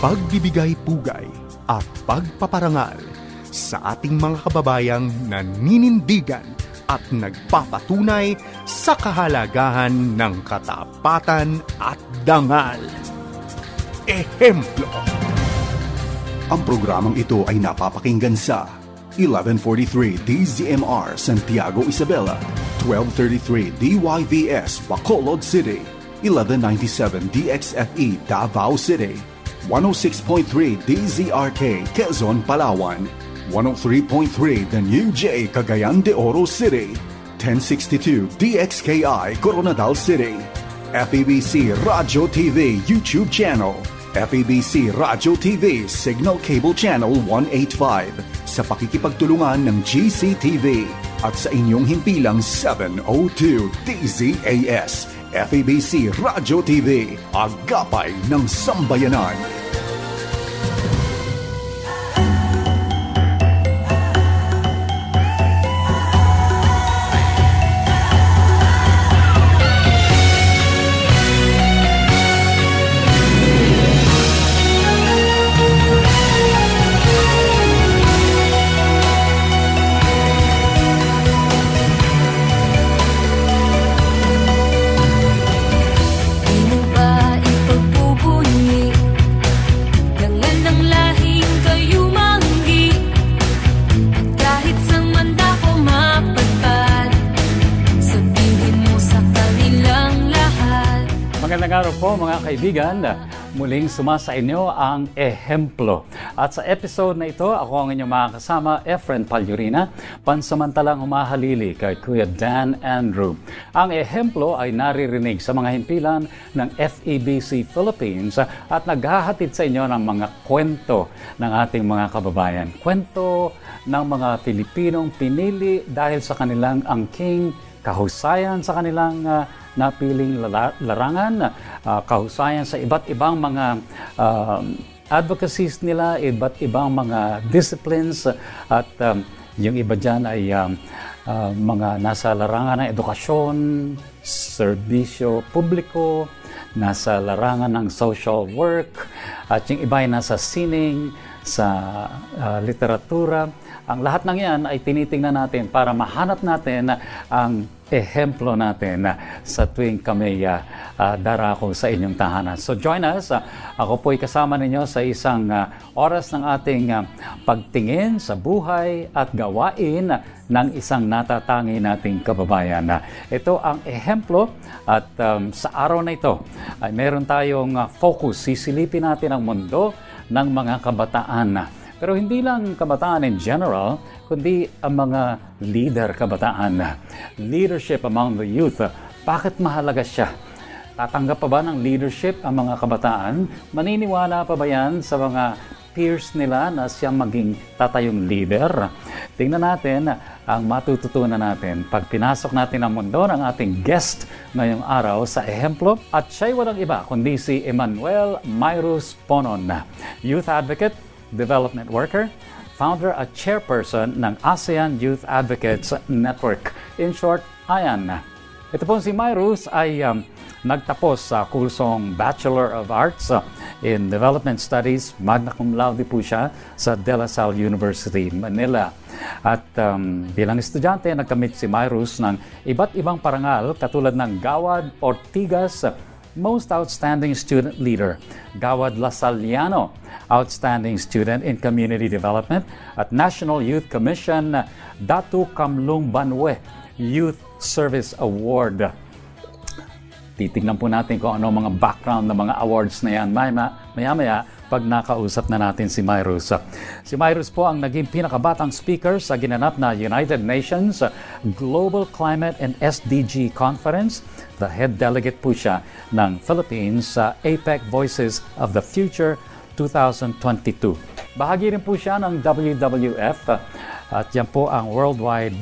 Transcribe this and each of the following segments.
pagbibigay pugay at pagpaparangal sa ating mga kababayang naninindigan at nagpapatunay sa kahalagahan ng katapatan at dangal. Ehemplo. Ang programang ito ay napapakinggan sa 1143 DZMR Santiago Isabela, 1233 DYVS Bacolod City, 1197 DXFE Davao City, 106.3 DZRK Quezon, Palawan, 103.3 The New J Cagayan de Oro City, 1062 DXKI Coronadal City, FEBC Radio TV YouTube channel, FEBC Radio TV Signal Cable Channel 185 sa pakikipagtulungan ng GCTV at sa inyong himpilang 702 DZAS FEBC Radio TV, agapay ng sambayanan. Magandang araw po mga kaibigan, muling sumasa inyo ang Ehemplo. At sa episode na ito, ako ang inyong mga kasama, Efren Palyurina, pansamantalang humahalili kay Kuya Dan Andrew. Ang Ehemplo ay naririnig sa mga himpilan ng FEBC Philippines at naghahatid sa inyo ng mga kwento ng ating mga kababayan. Kwento ng mga Pilipinong pinili dahil sa kanilang angking kahusayan sa kanilang napiling larangan, kahusayan sa iba't ibang mga advocacies nila, iba't ibang mga disciplines, at yung iba dyan ay mga nasa larangan ng edukasyon, serbisyo publiko, nasa larangan ng social work, at yung iba ay nasa sining, sa literatura. Ang lahat ng yan ay tinitingnan natin para mahanap natin ang ehemplo natin sa tuwing kami darako sa inyong tahanan. So join us. Ako po'y kasama ninyo sa isang oras ng ating pagtingin sa buhay at gawain ng isang natatangi nating kababayan. Ito ang ehemplo at sa araw na ito ay meron tayong focus. Sisilipin natin ang mundo ng mga kabataan. Pero hindi lang kabataan in general, kundi ang mga leader kabataan. Leadership among the youth. Bakit mahalaga siya? Tatanggap pa ba ng leadership ang mga kabataan? Maniniwala pa ba yan sa mga peers nila na siyang maging tatayong leader? Tingnan natin ang matututunan natin pag pinasok natin ang mundo ng ating guest ngayong araw sa Ehemplo. At siya'y walang iba kundi si Emmanuel Mayrus Ponon, youth advocate, development worker, founder at chairperson ng ASEAN Youth Advocates Network. In short, AYAN. Ito po si Mayrus ay nagtapos sa kursong Bachelor of Arts in Development Studies, magna cum laude po siya sa De La Salle University, Manila. At bilang estudyante, nagkamit si Mayrus ng iba't ibang parangal katulad ng Gawad Ortigas Most Outstanding Student Leader, Gawad Lasaliano Outstanding Student in Community Development, at National Youth Commission Datu Kamlung Banwe Youth Service Award. Titignan po natin kung ano mga background ng mga awards na yan maya-maya pag nakausap na natin si Mayrus. Si Mayrus po ang naging pinakabatang speaker sa ginanap na United Nations Global Climate and SDG Conference. The head delegate po siya ng Philippines sa APEC Voices of the Future 2022. Bahagi rin po siya ng WWF at yan po ang Worldwide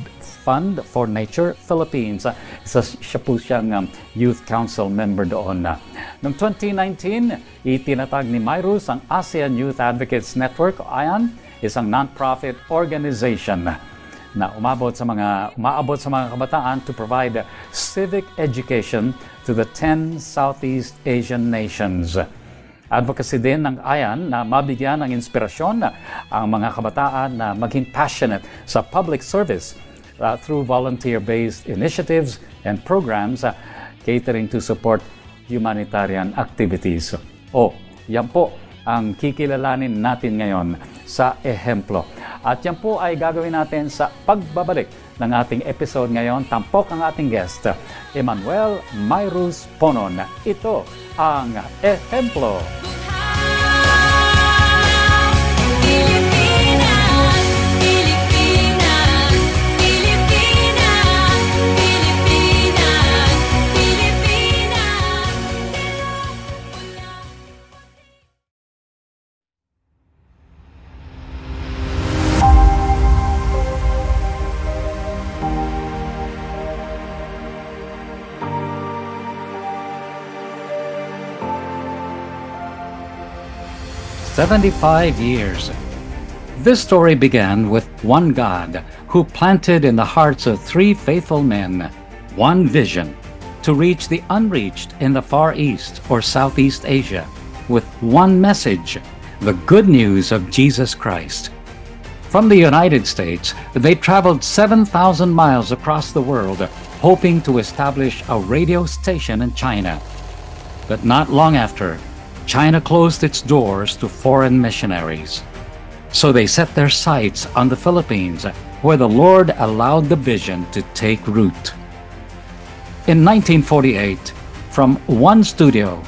Fund for Nature Philippines. Siya po siyang Youth Council member doon. Noong 2019, itinatag ni Mayrus ang ASEAN Youth Advocates Network, AYAN, isang non-profit organization na umaabot sa mga kabataan to provide civic education to the 10 Southeast Asian nations. Advocacy din ng AYAN na mabigyan ng inspirasyon ang mga kabataan na maging passionate sa public service through volunteer-based initiatives and programs catering to support humanitarian activities. Yan po ang kikilalanin natin ngayon sa ehemplo. At yan po ay gagawin natin sa pagbabalik ng ating episode ngayon. Tampok ang ating guest, Emmanuel Mayrus Ponon. Ito ang Ehemplo. "75 years. This story began with one God who planted in the hearts of three faithful men one vision to reach the unreached in the Far East or Southeast Asia with one message, the good news of Jesus Christ. From the United States, they traveled 7,000 miles across the world hoping to establish a radio station in China. But not long after, China closed its doors to foreign missionaries. So they set their sights on the Philippines, where the Lord allowed the vision to take root. In 1948, from one studio,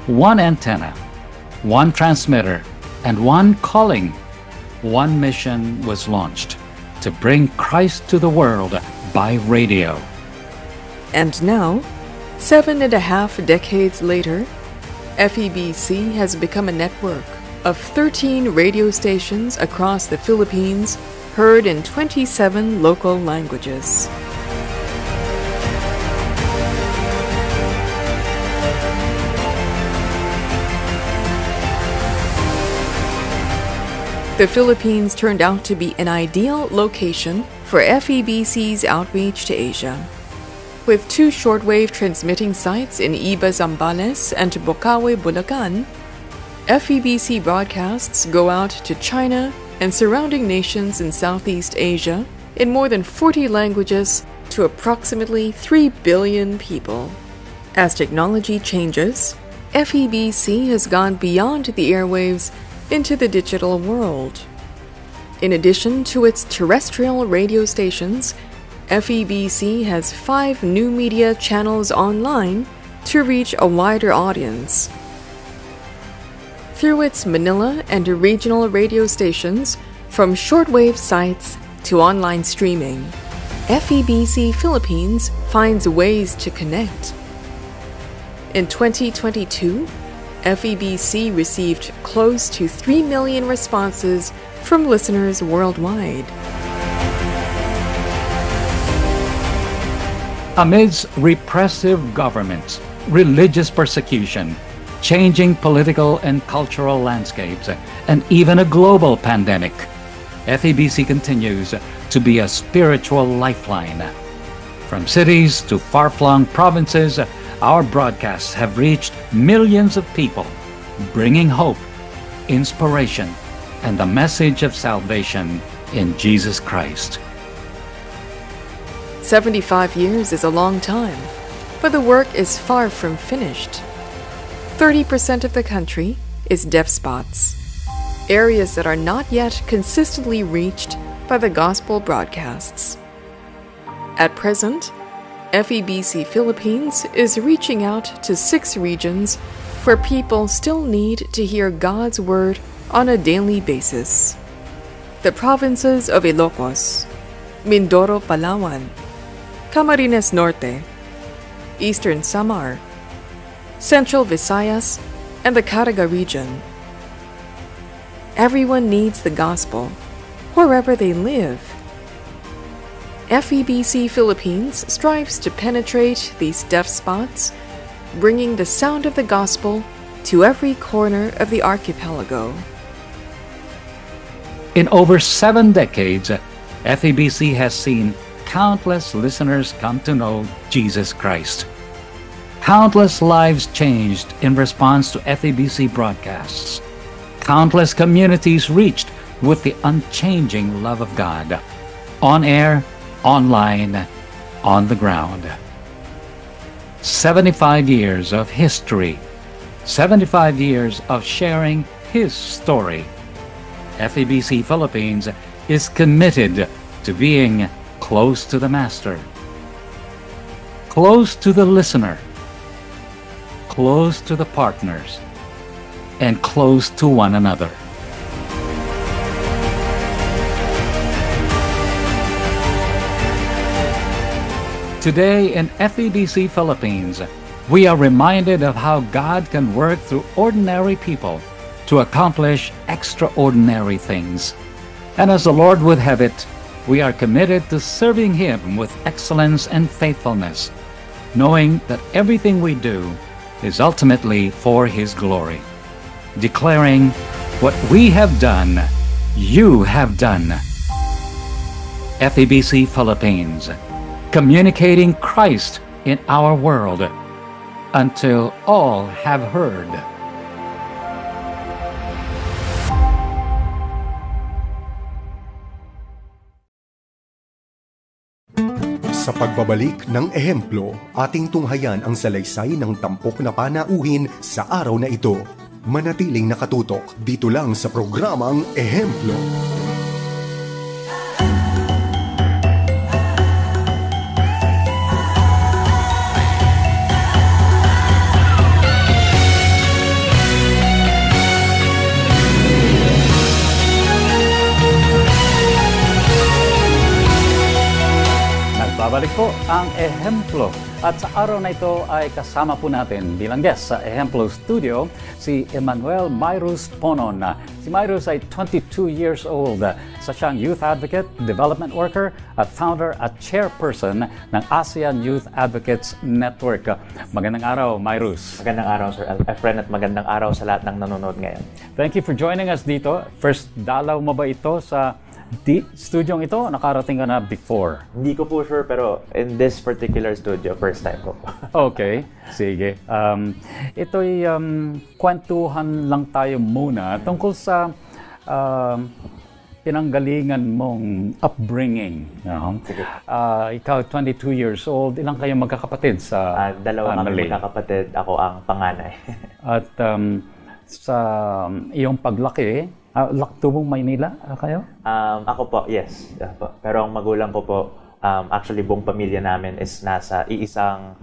one antenna, one transmitter, and one calling, one mission was launched to bring Christ to the world by radio. And now, 7.5 decades later, FEBC has become a network of 13 radio stations across the Philippines, heard in 27 local languages. The Philippines turned out to be an ideal location for FEBC's outreach to Asia. With 2 shortwave transmitting sites in Iba, Zambales and Bocaue, Bulacan, FEBC broadcasts go out to China and surrounding nations in Southeast Asia in more than 40 languages to approximately 3 billion people. As technology changes, FEBC has gone beyond the airwaves into the digital world. In addition to its terrestrial radio stations, FEBC has 5 new media channels online to reach a wider audience. Through its Manila and regional radio stations, from shortwave sites to online streaming, FEBC Philippines finds ways to connect. In 2022, FEBC received close to 3 million responses from listeners worldwide. Amidst repressive governments, religious persecution, changing political and cultural landscapes, and even a global pandemic, FEBC continues to be a spiritual lifeline. From cities to far-flung provinces, our broadcasts have reached millions of people, bringing hope, inspiration, and the message of salvation in Jesus Christ. 75 years is a long time, but the work is far from finished. 30% of the country is deaf spots, areas that are not yet consistently reached by the gospel broadcasts. At present, FEBC Philippines is reaching out to 6 regions where people still need to hear God's word on a daily basis. The provinces of Ilocos, Mindoro, Palawan, Camarines Norte, Eastern Samar, Central Visayas, and the Caraga region. Everyone needs the gospel, wherever they live. FEBC Philippines strives to penetrate these deaf spots, bringing the sound of the gospel to every corner of the archipelago. In over 7 decades, FEBC has seen countless listeners come to know Jesus Christ. Countless lives changed in response to FEBC broadcasts. Countless communities reached with the unchanging love of God. On air, online, on the ground. 75 years of history. 75 years of sharing His story. FEBC Philippines is committed to being close to the Master, close to the listener, close to the partners, and close to one another. Today in FEBC Philippines, we are reminded of how God can work through ordinary people to accomplish extraordinary things. And as the Lord would have it, we are committed to serving Him with excellence and faithfulness, knowing that everything we do is ultimately for His glory, declaring, what we have done, you have done. FEBC Philippines, communicating Christ in our world until all have heard. Sa pagbabalik ng ehemplo, ating tunghayan ang salaysay ng tampok na panauhin sa araw na ito. Manatiling nakatutok dito lang sa programang Ehemplo. Babalik po ang Ehemplo. At sa araw na ito ay kasama po natin bilang guest sa Ehemplo Studio si Emmanuel Mayrus Ponon. Si Mayrus ay 22 years old. Sa siyang youth advocate, development worker at founder at chairperson ng ASEAN Youth Advocates Network. Magandang araw, Mayrus. Magandang araw, Sir Efren, at magandang araw sa lahat ng nanonood ngayon. Thank you for joining us dito. First dalaw mo ba ito sa studyong ito? Nakarating ka na before? Hindi ko po sure, pero in this particular studio, first time ko po. Okay, sige. Ito'y kwentuhan lang tayo muna tungkol sa pinanggalingan mong upbringing. Ikaw, 22 years old. Ilang kayo magkakapatid sa Dalawa kami magkakapatid. Ako ang panganay. At sa iyong paglaki, Laktubong, Maynila kayo? Ako po, yes. Pero ang magulang ko po, actually buong pamilya namin is nasa isang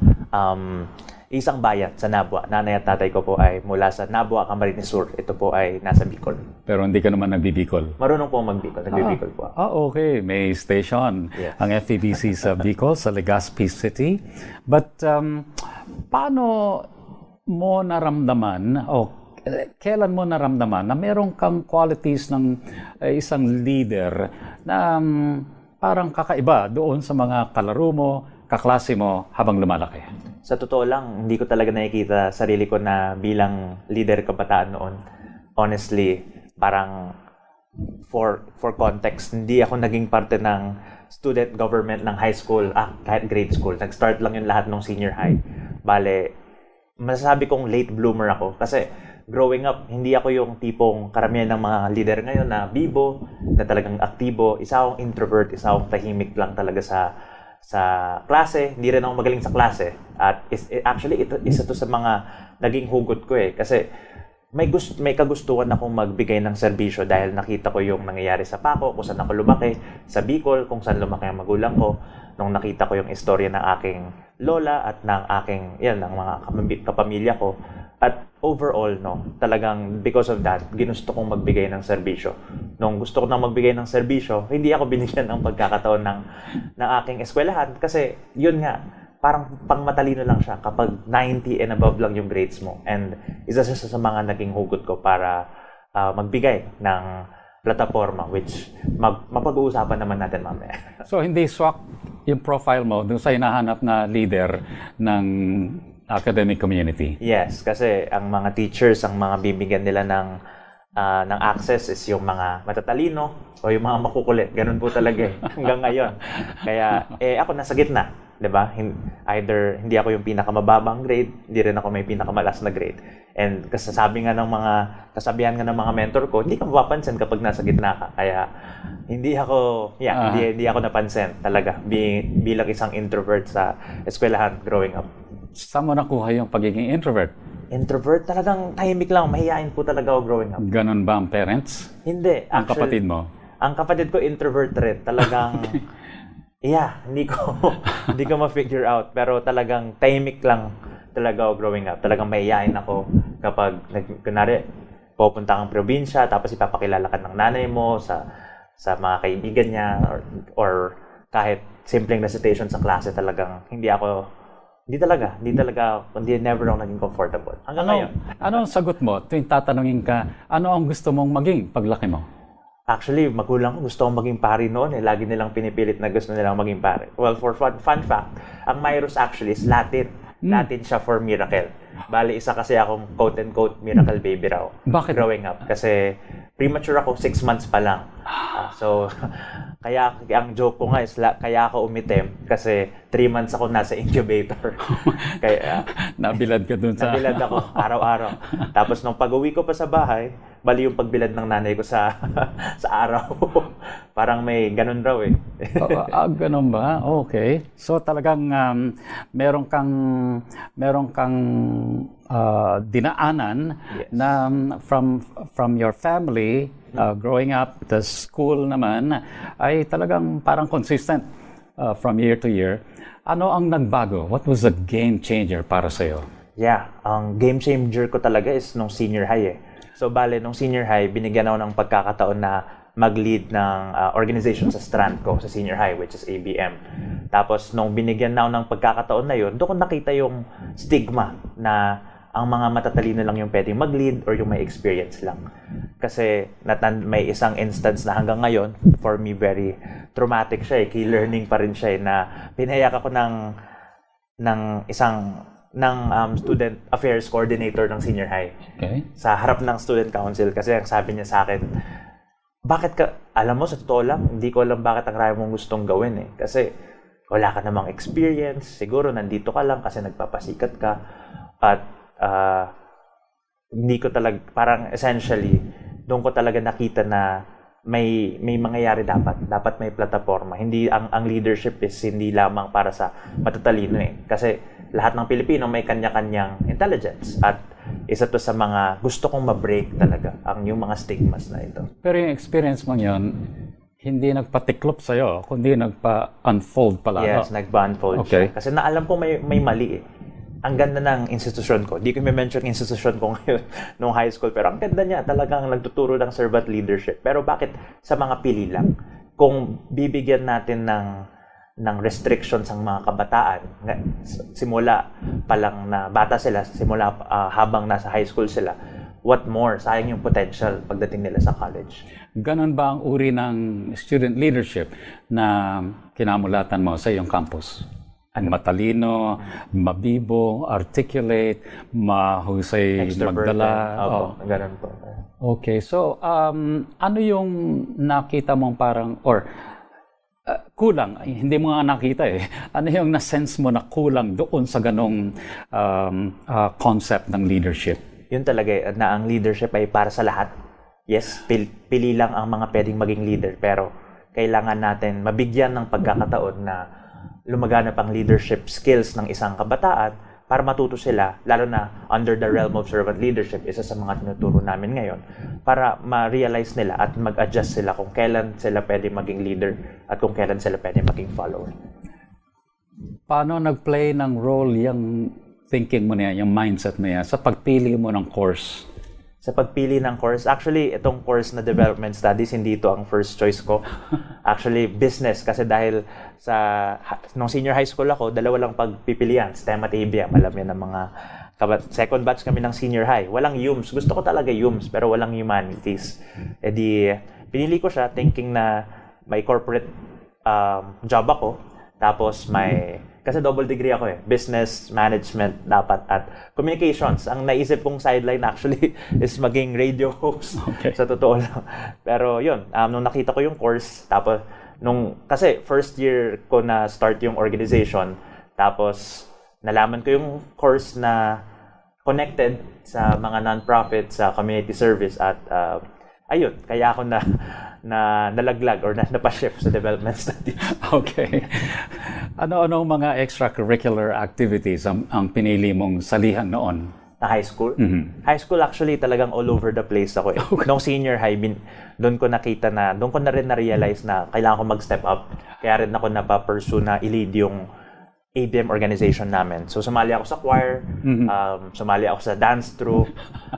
bayan sa Nabua. Nanay at tatay ko po ay mula sa Nabua, Camarines Sur. Ito po ay nasa Bicol. Pero hindi ka naman nagbibicol? Marunong po magbicol. Nagbibicol po. Okay. May station ang FEBC sa Bicol, sa Legazpi City. But paano mo naramdaman kailan mo naramdaman na meron kang qualities ng isang leader na parang kakaiba doon sa mga kalaro mo, kaklase mo habang lumalaki? Sa totoo lang, hindi ko talaga nakikita sarili ko na bilang leader kabataan noon. Honestly, parang for context, hindi ako naging parte ng student government ng high school, kahit grade school. Nag-start lang yung lahat ng senior high. Bale, masasabi kong late bloomer ako kasi growing up, hindi ako yung tipong karamihan ng mga leader ngayon na bibo, na talagang aktibo. Isa akong introvert, isa akong tahimik lang talaga sa klase. Hindi rin ako magaling sa klase. At actually, isa to sa mga naging hugot ko kasi may kagustuhan akong magbigay ng serbisyo dahil nakita ko yung nangyayari sa Paco, kung saan ako lumaki, sa Bicol, kung saan lumaki ang magulang ko, nung nakita ko yung istorya ng aking lola at ng ng mga kapamilya ko. At overall, talagang because of that, ginusto kong magbigay ng serbisyo. Nung gusto ko nang magbigay ng serbisyo, hindi ako binigyan ng pagkakataon ng aking eskwelahan kasi yun nga, parang pangmatalino lang siya kapag 90 and above lang yung grades mo. And isa sa mga naging hugot ko para magbigay ng plataforma which mapag-uusapan naman natin mamaya. So hindi swak yung profile mo dun sa hinahanap na leader ng academic community? Yes, kasi ang mga teachers, ang mga bibigyan nila ng access is yung mga matatalino o yung mga makukulit. Ganun po talaga hanggang ngayon. Kaya ako nasa gitna. 'di ba? Either hindi ako yung pinakamababang grade, hindi rin ako may pinakamalakas na grade. And kasabihan nga ng mga mentor ko, hindi ka mapapansin kapag nasa gitna ka. Kaya hindi ako napansin talaga bilang isang introvert sa eskwelahan growing up. Saan mo nakuha yung pagiging introvert? Introvert, talagang tahimik lang, mahihain po talaga ako growing up. Ganon ba ang parents? Hindi. Ang kapatid mo? Ang kapatid ko introvert rin. Talagang, hindi ko ma-figure out. Pero talagang tahimik lang talaga ako growing up. Talagang mahihain ako kapag, kunwari, pupunta kang probinsya, tapos ipapakilala ka ng nanay mo sa mga kaibigan niya, or kahit simpleng recitation sa klase, talagang Hindi never ako naging comfortable. Hanggang ngayon. Ano ang sagot mo tuwing tatanungin ka, ano ang gusto mong maging paglaki mo? Actually, magulang ko gusto kong maging pari noon. Lagi nilang pinipilit na gusto nilang maging pari. Well, for fun fact, ang Myros actually is Latin. Latin siya for miracle. Bali, isa kasi akong quote-and-quote miracle baby raw. Bakit? Growing up. Kasi premature ako, 6 months pa lang. So, kaya ang joke ko nga is, kaya ako umitim kasi 3 months ako nasa incubator. Kaya nabilad ka dun sa... Nabilad ako, araw-araw. Tapos nung pag-uwi ko pa sa bahay, bali yung pagbilad ng nanay ko sa araw. Parang may ganun raw eh. Ganun ba? Okay. So talagang meron kang dinaanan na from your family, growing up, the school naman, ay talagang parang consistent from year to year. Ano ang nagbago? What was the game changer para sa'yo? Yeah, ang game changer ko talaga is nung senior high eh. So bale, nung senior high, binigyan ako ng pagkakataon na mag-lead ng organization sa strand ko sa senior high, which is ABM. Tapos nung binigyan na ako ng pagkakataon na yun, doon ko nakita yung stigma na ang mga matatalino lang yung pwedeng mag-lead or yung may experience lang. Kasi may isang instance na hanggang ngayon, for me, very traumatic siya eh. Key learning pa rin siya eh, na pinahiyak ako ng student affairs coordinator ng senior high. Okay. Sa harap ng student council kasi ang sabi niya sa akin, alam mo, sa totoo lang, hindi ko alam bakit ang raya mong gustong gawin eh. Kasi wala ka namang experience, siguro nandito ka lang kasi nagpapasikat ka. At hindi ko talaga, parang essentially, doon ko talaga nakita na may mangyayari dapat may plataforma. Hindi ang leadership is hindi lamang para sa matatalino eh. Kasi lahat ng Pilipino may kanya-kanyang intelligence at isa to sa mga gusto kong ma-break talaga yung mga stigmas na ito. Pero yung experience mo yun, hindi nagpatiklop sa'yo, kundi nagpa-unfold pala. Yes, nagpa-unfold siya. Kasi naalam ko may mali eh. Ang ganda ng institusyon ko. Di ko i-mention yung institusyon ko ngayon nung high school, pero ang ganda niya, talagang nagtuturo ng servant leadership. Pero bakit sa mga pili lang? Kung bibigyan natin ng restrictions ang mga kabataan, simula pa lang na bata sila, simula habang nasa high school sila, what more? Sayang yung potential pagdating nila sa college. Ganon ba ang uri ng student leadership na kinamulatan mo sa iyong campus? Matalino, mabibo, articulate, mahusay magdala. Ganun po. Okay, so ano yung nakita mong parang, or kulang, hindi mo nga nakita eh. Ano yung na-sense mo na kulang doon sa ganong concept ng leadership? Yun talaga, na ang leadership ay para sa lahat. Yes, pili lang ang mga pwedeng maging leader, pero kailangan natin mabigyan ng pagkakataon na lumaganap ang leadership skills ng isang kabataan para matuto sila, lalo na under the realm of servant leadership, isa sa mga tinuturo namin ngayon, para ma-realize nila at mag-adjust sila kung kailan sila pwede maging leader at kung kailan sila pwede maging follower. Paano nag-play ng role yung thinking mo na yan, yung mindset mo yan, sa pagpili mo ng course? Sa pagpili ng course, actually, itong course na development studies, hindi ito ang first choice ko. Actually, business. Kasi dahil nung senior high school ako, dalawa lang pagpipilian, STEM at ABM. Alam yan ng mga second batch kami ng senior high. Walang UMS. Gusto ko talaga UMS, pero walang humanities. E di, pinili ko siya thinking na may corporate job ako. Tapos kasi double degree ako eh. Business, management dapat at communications. Ang naisip kong sideline actually is maging radio host. Okay. Sa totoo lang. Pero yun, nung nakita ko yung course, tapos kasi first year ko na start yung organization, Tapos, nalaman ko yung course na connected sa mga non-profit, sa community service at ayun, kaya ako na nalaglag or napashift sa development studies. Okay. Ano-anong mga extracurricular activities ang pinili mong salihan noon? Na high school? High school actually talagang all over the place ako eh. Okay. Nung senior high, doon ko na rin na-realize na kailangan ko mag-step up. Kaya rin ako napapursue na i-lead yung ABM organization namin. So, sumali ako sa choir, sumali ako sa dance troupe,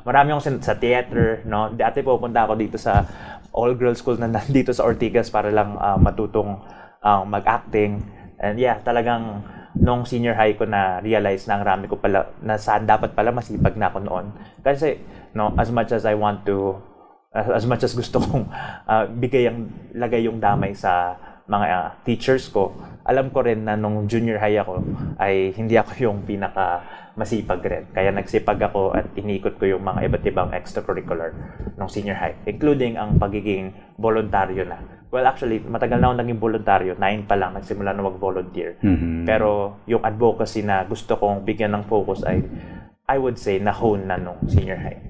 marami akong sa theater, no? Dati pupunta ako dito sa all-girls school na nandito sa Ortigas para lang matutong mag-acting. And yeah, talagang nung senior high ko na-realize na ang rami ko pala, na saan dapat pala masipag na ako noon. Kasi, no, as much as gusto kong lagay yung damay sa mga teachers ko, alam ko rin na nung junior high ako ay hindi ako yung pinaka masipag rin. Kaya nagsipag ako at inikot ko yung mga iba't ibang extracurricular nung senior high, including ang pagiging voluntaryo na. Well, actually, matagal na ako naging voluntaryo. 9 pa lang, nagsimula na mag-volunteer. Pero yung advocacy na gusto kong bigyan ng focus ay, I would say, na-hone na nung senior high.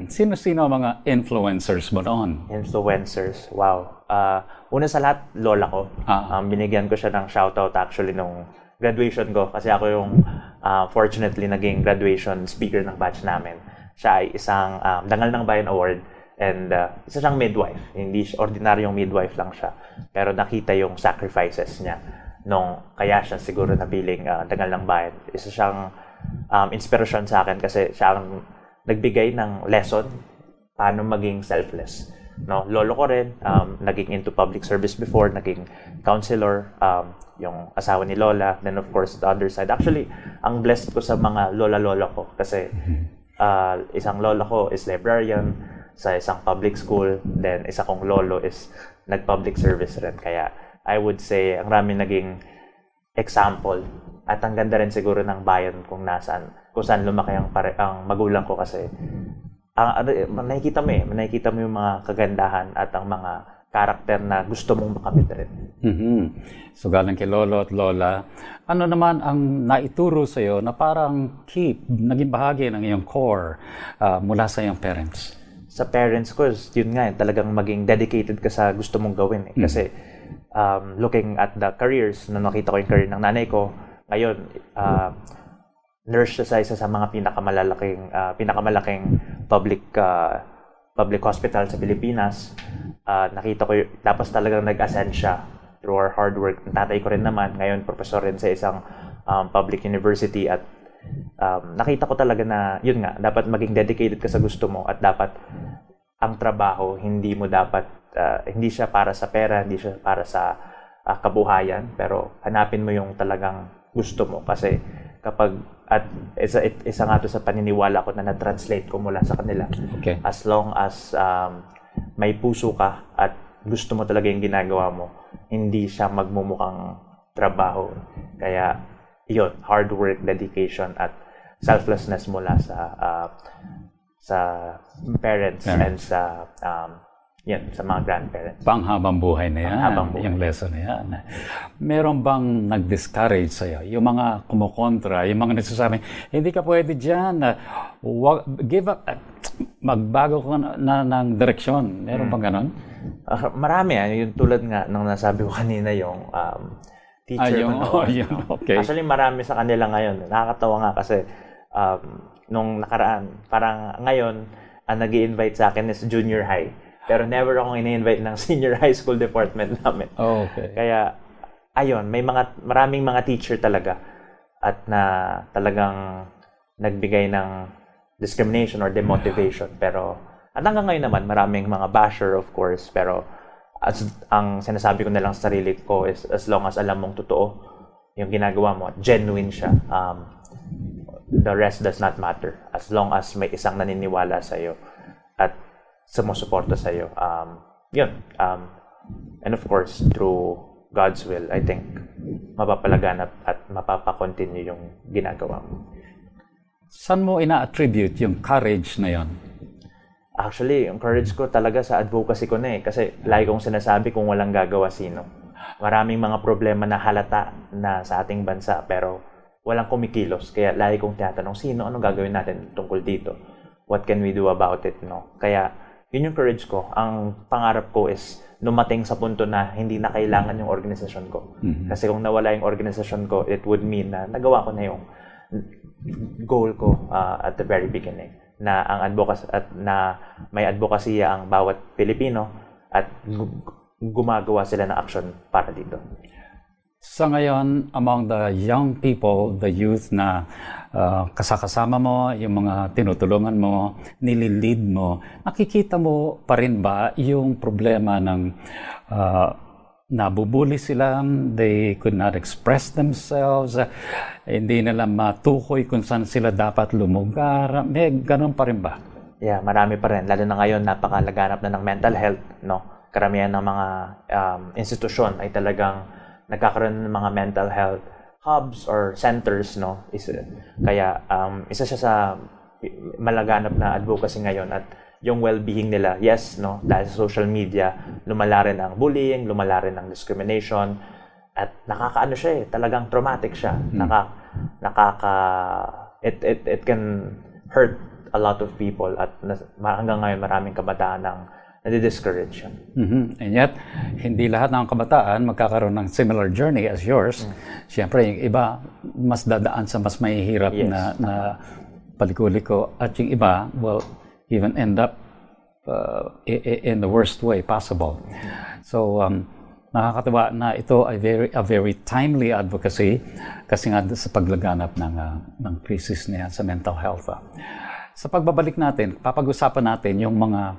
Sino-sino ang mga influencers mo noon? Influencers? Wow. Una sa lahat, lola ko. Binigyan ko siya ng shoutout actually nung graduation ko kasi ako yung fortunately naging graduation speaker ng batch namin. Siya ay isang Dangal ng Bayan Award and isa siyang midwife. Hindi ordinaryong midwife lang siya. Pero nakita yung sacrifices niya kaya siya siguro nabiling Dangal ng Bayan. Isa siyang inspirasyon sa akin kasi siya ang nagbigay ng lesson paano maging selfless. No, lolo ko rin, naging into public service before, naging counselor, yung asawa ni lola. Then of course, the other side. Actually, ang blessed ko sa mga lola-lola ko kasi isang lola ko is librarian sa isang public school, then isa kong lolo is nag-public service rin. Kaya I would say, ang rami naging example at ang ganda rin siguro ng bayan kung saan lumaki ang magulang ko kasi nakikita mo yung mga kagandahan at ang mga karakter na gusto mong makamit rin. So galing kay lolo at lola, ano naman ang naituro sa iyo na parang naging bahagi ng iyong core mula sa iyong parents? Sa parents ko, yun nga, talagang maging dedicated ka sa gusto mong gawin. Kasi looking at the careers, na nakita ko yung career ng nanay ko, ngayon, nurse siya sa isa sa mga pinakamalaking public hospital sa Pilipinas. Nakita ko tapos talagang nag-ascend siya through our hard work. Ang tatay ko rin naman, ngayon professor rin sa isang public university at nakita ko talaga na yun nga, dapat maging dedicated ka sa gusto mo at dapat ang trabaho hindi siya para sa pera, hindi siya para sa kabuhayan, pero hanapin mo yung talagang gusto mo kasi kapag at isa nga to sa paniniwala ko na na-translate ko mula sa kanila. Okay. As long as may puso ka at gusto mo talaga yung ginagawa mo, hindi siya magmumukhang trabaho. Kaya yun, hard work, dedication at selflessness mula sa parents and sa mga grandparents. Panghabang buhay na yan, yung lesson na yan. Meron bang nag-discourage sa'yo? Yung mga kumukontra, yung mga nagsasabi, hindi ka pwede dyan, give up, magbago ka na ng direksyon. Meron bang ganon? Marami. Yung tulad nga nung nasabi ko kanina yung teacher ko. Okay. Actually, marami sa kanila ngayon. Nakakatawa nga kasi nung nakaraan, parang ngayon, ang nag-i-invite sa akin is junior high. Pero never akong ini-invite ng senior high school department namin. Oh, okay. Kaya, ayun, maraming mga teacher talaga at na talagang nagbigay ng discrimination or demotivation. Pero, at hanggang ngayon naman, maraming mga basher, of course. Pero, ang sinasabi ko na lang sa sarili ko is as long as alam mong totoo yung ginagawa mo, genuine siya, the rest does not matter. As long as may isang naniniwala sa'yo at sumusuporta sa'yo. Yun. And of course, through God's will, I think, mapapalaganap at mapapakontinue yung ginagawa mo. Saan mo ina-attribute yung courage na yon? Actually, yung courage ko talaga sa advocacy ko na eh. Kasi lagi kong sinasabi kung walang gagawa sino. Maraming mga problema na halata na sa ating bansa, pero walang kumikilos. Kaya lagi kong tinatanong, anong gagawin natin tungkol dito? What can we do about it? No? Kaya yun yung courage ko. Ang pangarap ko is dumating sa punto na hindi na kailangan yung organisasyon ko. Kasi kung nawala yung organisasyon ko, it would mean na nagawa ko na yung goal ko at the very beginning. Na ang advocacy at na may advocacy ang bawat Pilipino at gumagawa sila ng action para dito. Sa ngayon, among the young people, the youth na kasama mo, yung mga tinutulungan mo, nililid mo, nakikita mo pa rin ba yung problema ng nabubuli sila, they could not express themselves, hindi nila matukoy kung saan sila dapat lumugar, may ganun pa rin ba? Yeah, marami pa rin. Lalo na ngayon, napakalaganap na ng mental health, no? Karamihan ng mga institusyon ay talagang nagkakaroon ng mga mental health hubs or centers, no? Kaya isa siya sa malaganap na advocacy ngayon at yung well-being nila, yes, no, dahil sa social media, lumala rin ang bullying, lumala rin ang discrimination, at nakakaano siya talagang traumatic siya. It can hurt a lot of people at hanggang ngayon maraming kabataan ang nadi-discourage siya. And yet, hindi lahat ng kabataan magkakaroon ng similar journey as yours. Siyempre, yung iba, mas dadaan sa mas mahihirap na paliko-liko at yung iba, well, even end up in the worst way possible. So, nakakatawa na ito ay a very timely advocacy kasi nga sa paglaganap ng crisis niya sa mental health. Sa pagbabalik natin, papag-usapan natin yung mga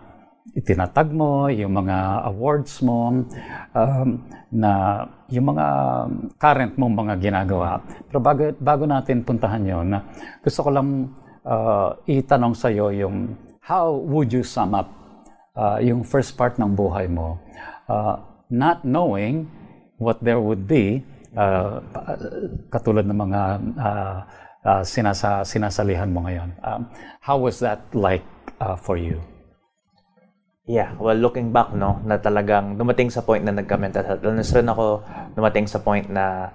itinatag mo, yung mga awards mo, na yung mga current mong mga ginagawa. Pero bago natin puntahan yun, gusto ko lang itanong sa iyo yung how would you sum up yung first part ng buhay mo, not knowing what there would be, katulad ng mga sinasalihan mo ngayon. How was that like for you? Yeah, well, looking back, no, na talagang dumating sa point na nagka-mental health illness rin ako, dumating sa point na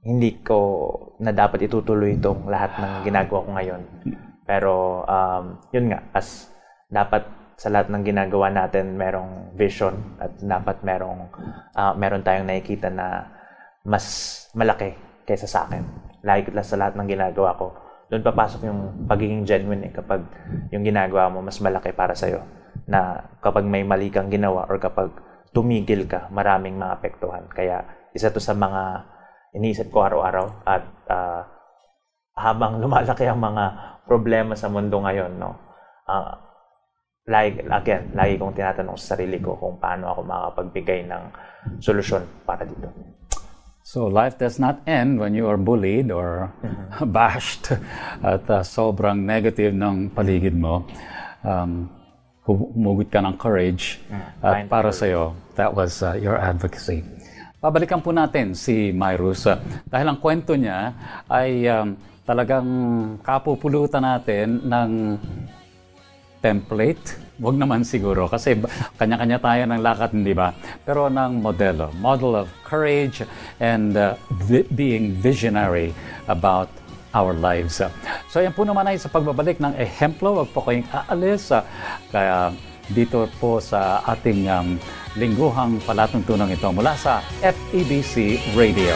hindi ko na dapat itutuloy itong lahat ng ginagawa ko ngayon. Pero, yun nga, as dapat sa lahat ng ginagawa natin, merong vision at dapat meron tayong nakikita na mas malaki kaysa sa akin. Like sa lahat ng ginagawa ko, doon papasok yung pagiging genuine kapag yung ginagawa mo mas malaki para sa'yo. Na kapag may mali kang ginawa or kapag tumigil ka, maraming mga apektuhan. Kaya isa to sa mga iniisip ko araw-araw at habang lumalaki ang mga problema sa mundo ngayon, no, lagi kong tinatanong sa sarili ko kung paano ako makapagbigay ng solusyon para dito. So life does not end when you are bullied or bashed at sobrang negative ng paligid mo. Humugot ka ng courage at para sa iyo, that was your advocacy. Pabalikan po natin si Myrus dahil ang kwento niya ay talagang kapupulutan natin ng template. Wag naman siguro kasi kanya-kanya tayo ng lakad, hindi ba? Pero ng model of courage and being visionary about our lives. So yan po naman ay sa pagbabalik ng ehemplo, wag po kayong aalis. Kaya dito po sa ating lingguhang palatuntunan ito mula sa FEBC Radio.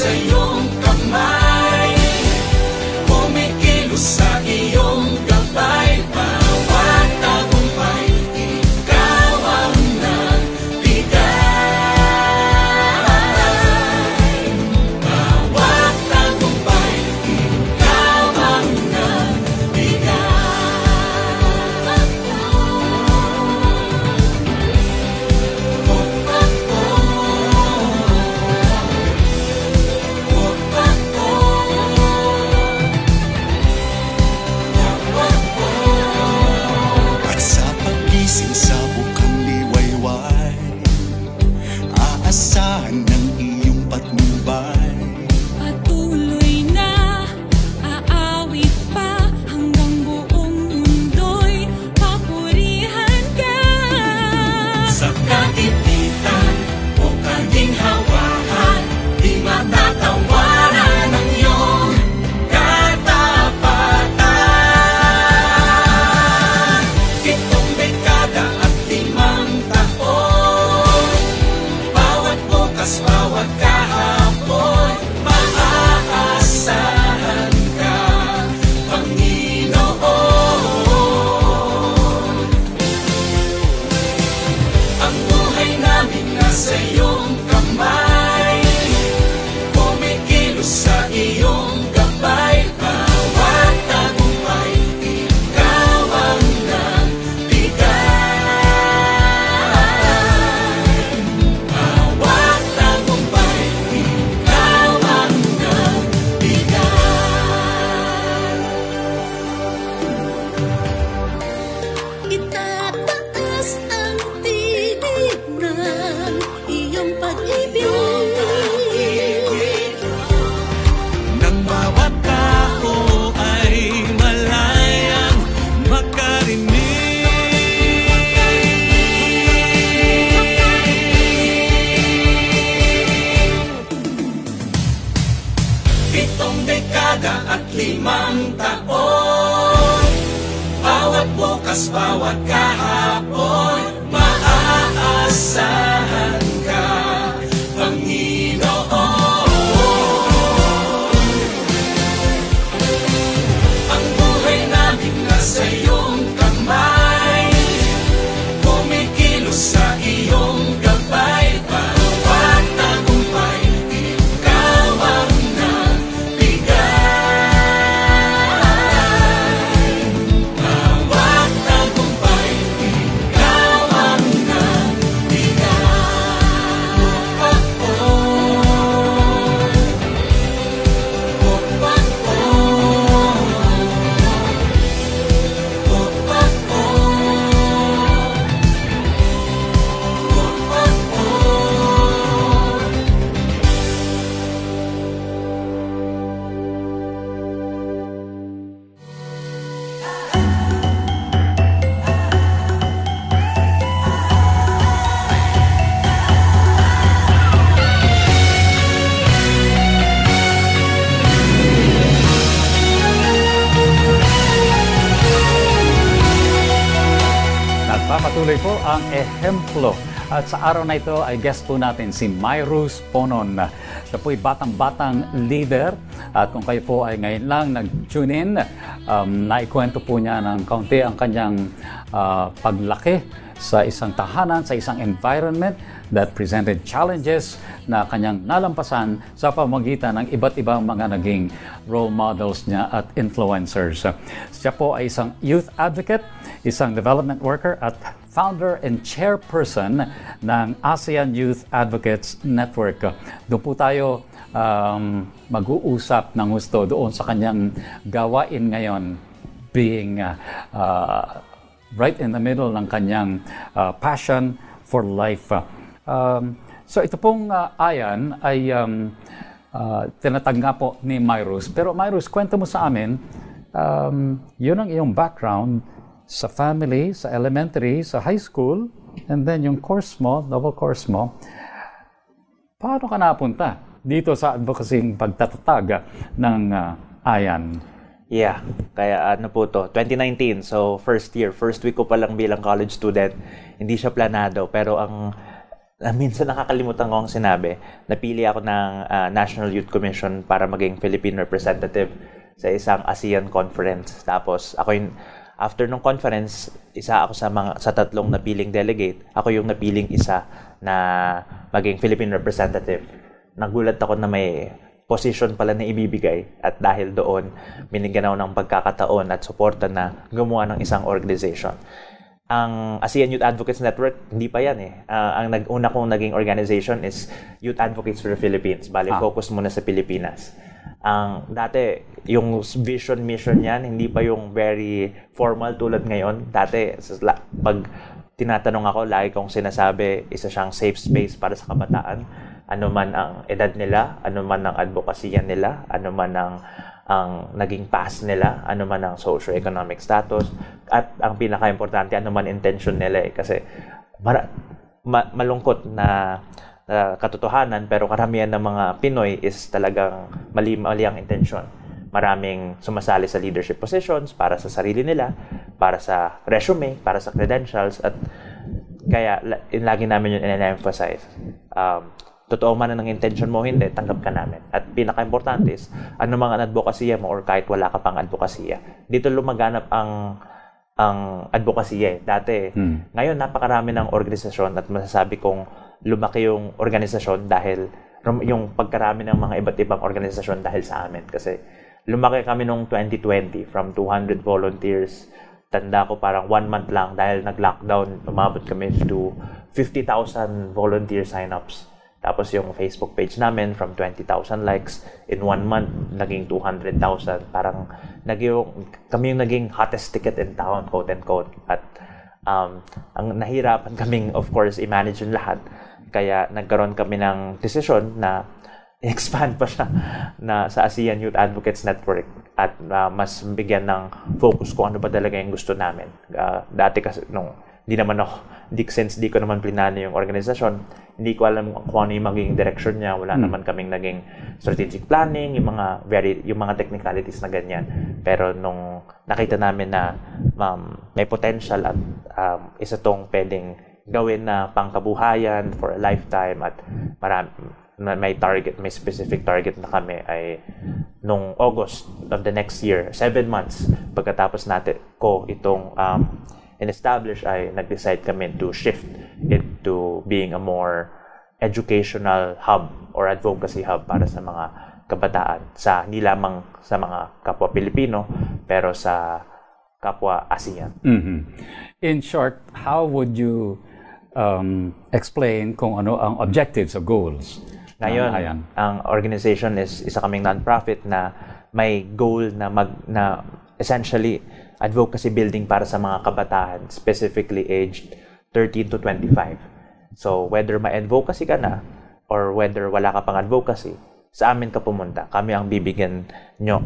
nasa iyong kamay, kumikilos sa iyong gabay, bawat tagumpay, ikaw ang nagbigay. Bawat tagumpay, ikaw ang At sa pagising sa bukang liwayway, aasahan ng iyong patnubay. Patuloy na aawit pa hanggang buong mundo'y papurihan ka. Sa katipitan o kanyang hawakan, di matatawaran ang iyong katapatan. 7 dekada at 5 taon, bawat bukas, bawat kahapon, maaasahan ka, Panginoon. Ang buhay namin nasa iyong kamay, kumikilos sa iyong gabay, bawat tagumpay, ikaw ang nagbigay. Bawat tagumpay, ikaw ang nagbigay. Itataas ang tinig ng iyong pag-ibig. Nang bawat tao ay malayang makarinig. 7 dekada at 5 taon, bawat bukas, bawat kahapon, maaasahan ka, Panginoon. Ang buhay namin nasa iyong kamay, kumikilos sa iyong gabay, bawat tagumpay, ikaw ang nagbigay. Bawat tagumpay, ikaw ang Patuloy po ang ehemplo. At sa araw na ito ay guest po natin si Myrus Ponon. Siya po'y batang-batang leader. At kung kayo po ay ngayon lang nag-tune in, naikwento po niya ng kaunti ang kanyang paglaki sa isang tahanan, sa isang environment that presented challenges na kanyang nalampasan sa pamamagitan ng iba't ibang mga naging role models niya at influencers. Siya po ay isang youth advocate, isang development worker at founder and chairperson ng ASEAN Youth Advocates Network. Doon po tayo mag-uusap ng gusto doon sa kanyang gawain ngayon, being right in the middle ng kanyang passion for life. So ito pong ayan ay tinatag nga po ni Myrus. Pero Myrus, kwento mo sa amin, yun ang iyong background sa family, sa elementary, sa high school, and then yung course mo, double course mo. Paano ka napunta dito sa advocacy pagtatatag ng AYAN? Yeah, kaya ano po to, 2019, so first week ko pa lang bilang college student, hindi siya planado, pero ang minsan nakakalimutan ko ang sinabi, napili ako ng National Youth Commission para maging Philippine representative sa isang ASEAN conference. Tapos after nung conference, isa ako sa tatlong napiling delegate. Ako yung napiling isa na maging Philippine representative. Nagulat ako na may position pala na ibibigay, at dahil doon, binigyan ako ng pagkakataon at suporta na gumawa ng isang organization. Ang ASEAN Youth Advocates Network, hindi pa yan eh. Ang una kong naging organization is Youth Advocates for the Philippines. Bali, focus muna sa Pilipinas. Dati, yung vision, mission yan, hindi pa yung very formal tulad ngayon. Dati, pag tinatanong ako, lagi kong sinasabi, isa siyang safe space para sa kabataan. Ano man ang edad nila, ano man ang advokasya nila, ano man ang naging past nila, ano man ang socio-economic status, at ang pinaka-importante, ano man intention nila eh. Kasi malungkot na katotohanan, pero karamihan ng mga Pinoy is talagang mali ang intention. Maraming sumasali sa leadership positions para sa sarili nila, para sa resume, para sa credentials, at kaya lagi namin yun in-emphasize. Totoo man ang intention mo, hindi, tanggap ka namin. At pinaka-importante is, ano mga advokasya mo or kahit wala ka pang advokasya. Dito lumaganap ang advokasya eh. Dati, ngayon napakarami ng organisasyon at masasabi kong lumaki yung organisasyon dahil yung pagkarami ng mga iba't ibang organisasyon dahil sa amin. Kasi lumaki kami noong 2020 from 200 volunteers. Tanda ko parang 1 month lang dahil nag-lockdown, umabot kami to 50,000 volunteer sign-ups. Tapos yung Facebook page namin, from 20,000 likes, in 1 month, naging 200,000. Parang kami yung naging hottest ticket in town, quote-unquote. At ang nahirapan kaming, of course, i-manage yung lahat. Kaya nagkaroon kami ng desisyon na i-expand pa siya sa ASEAN Youth Advocates Network at mas bigyan ng focus kung ano ba talaga yung gusto namin. Dati kasi, since di ko naman plinano yung organisasyon, hindi ko alam kung ano yung magiging direction niya. Wala naman kaming naging strategic planning, yung mga technicalities na ganyan. Pero nung nakita namin na may potential at isa tong pwedeng gawin na pangkabuhayan for a lifetime at may specific target na kami, ay nung August of the next year, 7 months pagkatapos natin itong in-establish, ay nag-decide kami to shift it to being a more educational hub or advocacy hub para sa mga kabataan, hindi lamang sa mga kapwa Pilipino, pero sa kapwa ASEAN. Mm-hmm. In short, how would you explain kung ano ang objectives or goals? Ngayon, ang organization is isa kaming non-profit na may goal na essentially advocacy building para sa mga kabataan, specifically aged 13 to 25. So, whether ma-advocacy ka na or whether wala ka pang advocacy, sa amin ka pumunta. Kami ang bibigyan nyo,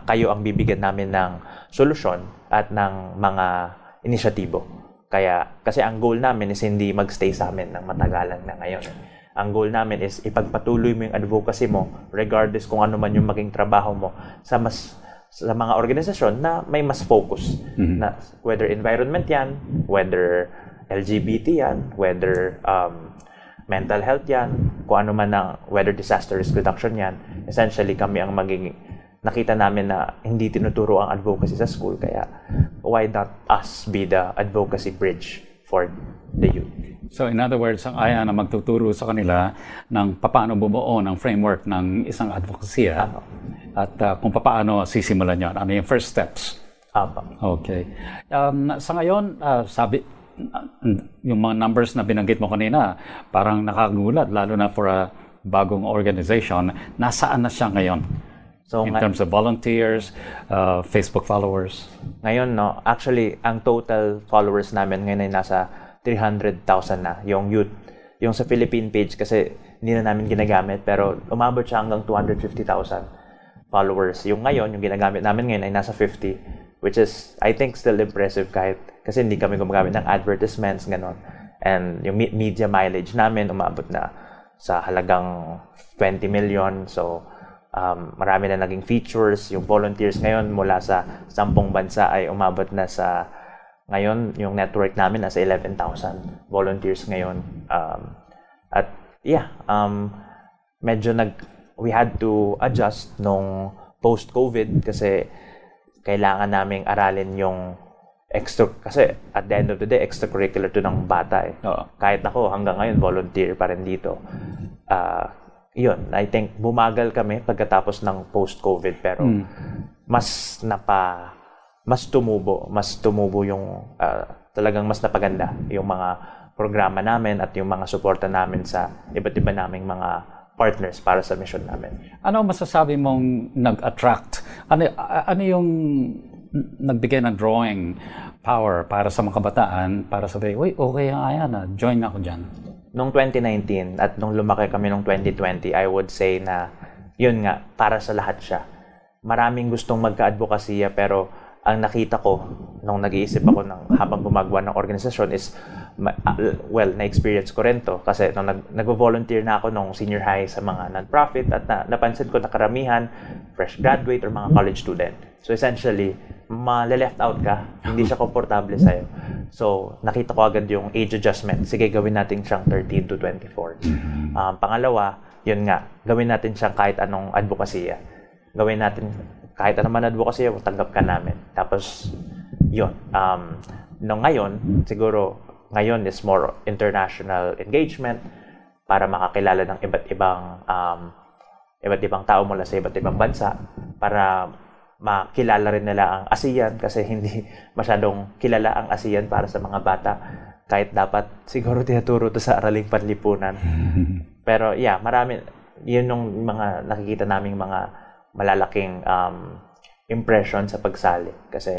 kayo ang bibigyan namin ng solusyon at ng mga inisyatibo. Kasi ang goal namin is hindi magstay sa amin ng matagalan na ngayon. Ang goal namin is ipagpatuloy mo yung advocacy mo regardless kung ano man yung maging trabaho mo sa mga organisasyon na may mas focus. Na whether environment yan, whether LGBT yan, whether mental health yan, kung ano man whether disaster risk reduction yan, essentially kami ang nakita namin na hindi tinuturo ang advocacy sa school, kaya why not us be the advocacy bridge for the youth? So in other words, ang AYA na magtuturo sa kanila ng paano bumuo ng framework ng isang advokasya at kung paano sisimulan yun. Ano yung first steps? Okay. Sa ngayon, yung mga numbers na binanggit mo kanina, parang nakagulat, lalo na for a bagong organization. Nasaan na siya ngayon? So, in terms of volunteers, Facebook followers? Ngayon, actually, ang total followers namin ngayon ay nasa 300,000 na, yung youth. Yung sa Philippine page kasi hindi na namin ginagamit, pero umabot siya hanggang 250,000 followers. Yung ngayon, yung ginagamit namin ngayon ay nasa 50, which is, I think, still impressive kasi hindi kami gumagamit ng advertisements, gano'n. And yung media mileage namin umabot na sa halagang 20 million. So, marami na naging features. Yung volunteers ngayon mula sa 10 bansa ay umabot na sa Ngayon, yung network namin nasa 11,000 volunteers ngayon. At yeah, medyo we had to adjust nung post-COVID kasi kailangan naming aralin yung kasi at the end of the day, extracurricular to ng bata eh. Kahit ako, hanggang ngayon, volunteer pa rin dito. Yun, I think bumagal kami pagkatapos ng post-COVID pero mas tumubo yung talagang mas napaganda yung mga programa namin at yung mga suporta namin sa iba't iba naming mga partners para sa mission namin. Ano masasabi mong nag-attract? Ano yung nagbigay ng drawing power para sa mga kabataan para sabihin, uy, okay yan, join ako dyan? Noong 2019 at nung lumaki kami noong 2020, I would say na yun nga, para sa lahat siya. Maraming gustong magka-advokasya pero ang nakita ko nung nag-iisip ako habang gumagawa ng organisasyon is, na-experience ko rin to kasi nung nag-volunteer na ako nung senior high sa mga non-profit at napansin ko na karamihan fresh graduate or mga college student. So essentially, ma-left out ka, hindi siya komportable sa'yo. So nakita ko agad yung age adjustment. Sige, gawin natin siyang 13 to 24. Pangalawa, yun nga, gawin natin siyang kahit anong advokasya. Gawin natin kahit anong advokasya, tanggap ka namin. Tapos, yun. Ngayon, siguro, ngayon is more international engagement para makakilala ng iba't ibang tao mula sa iba't ibang bansa para makilala rin nila ang ASEAN kasi hindi masyadong kilala ang ASEAN para sa mga bata kahit dapat siguro tinuturo to sa araling panlipunan. Pero yeah, marami yun yung mga nakikita naming mga malalaking impression sa pagsali kasi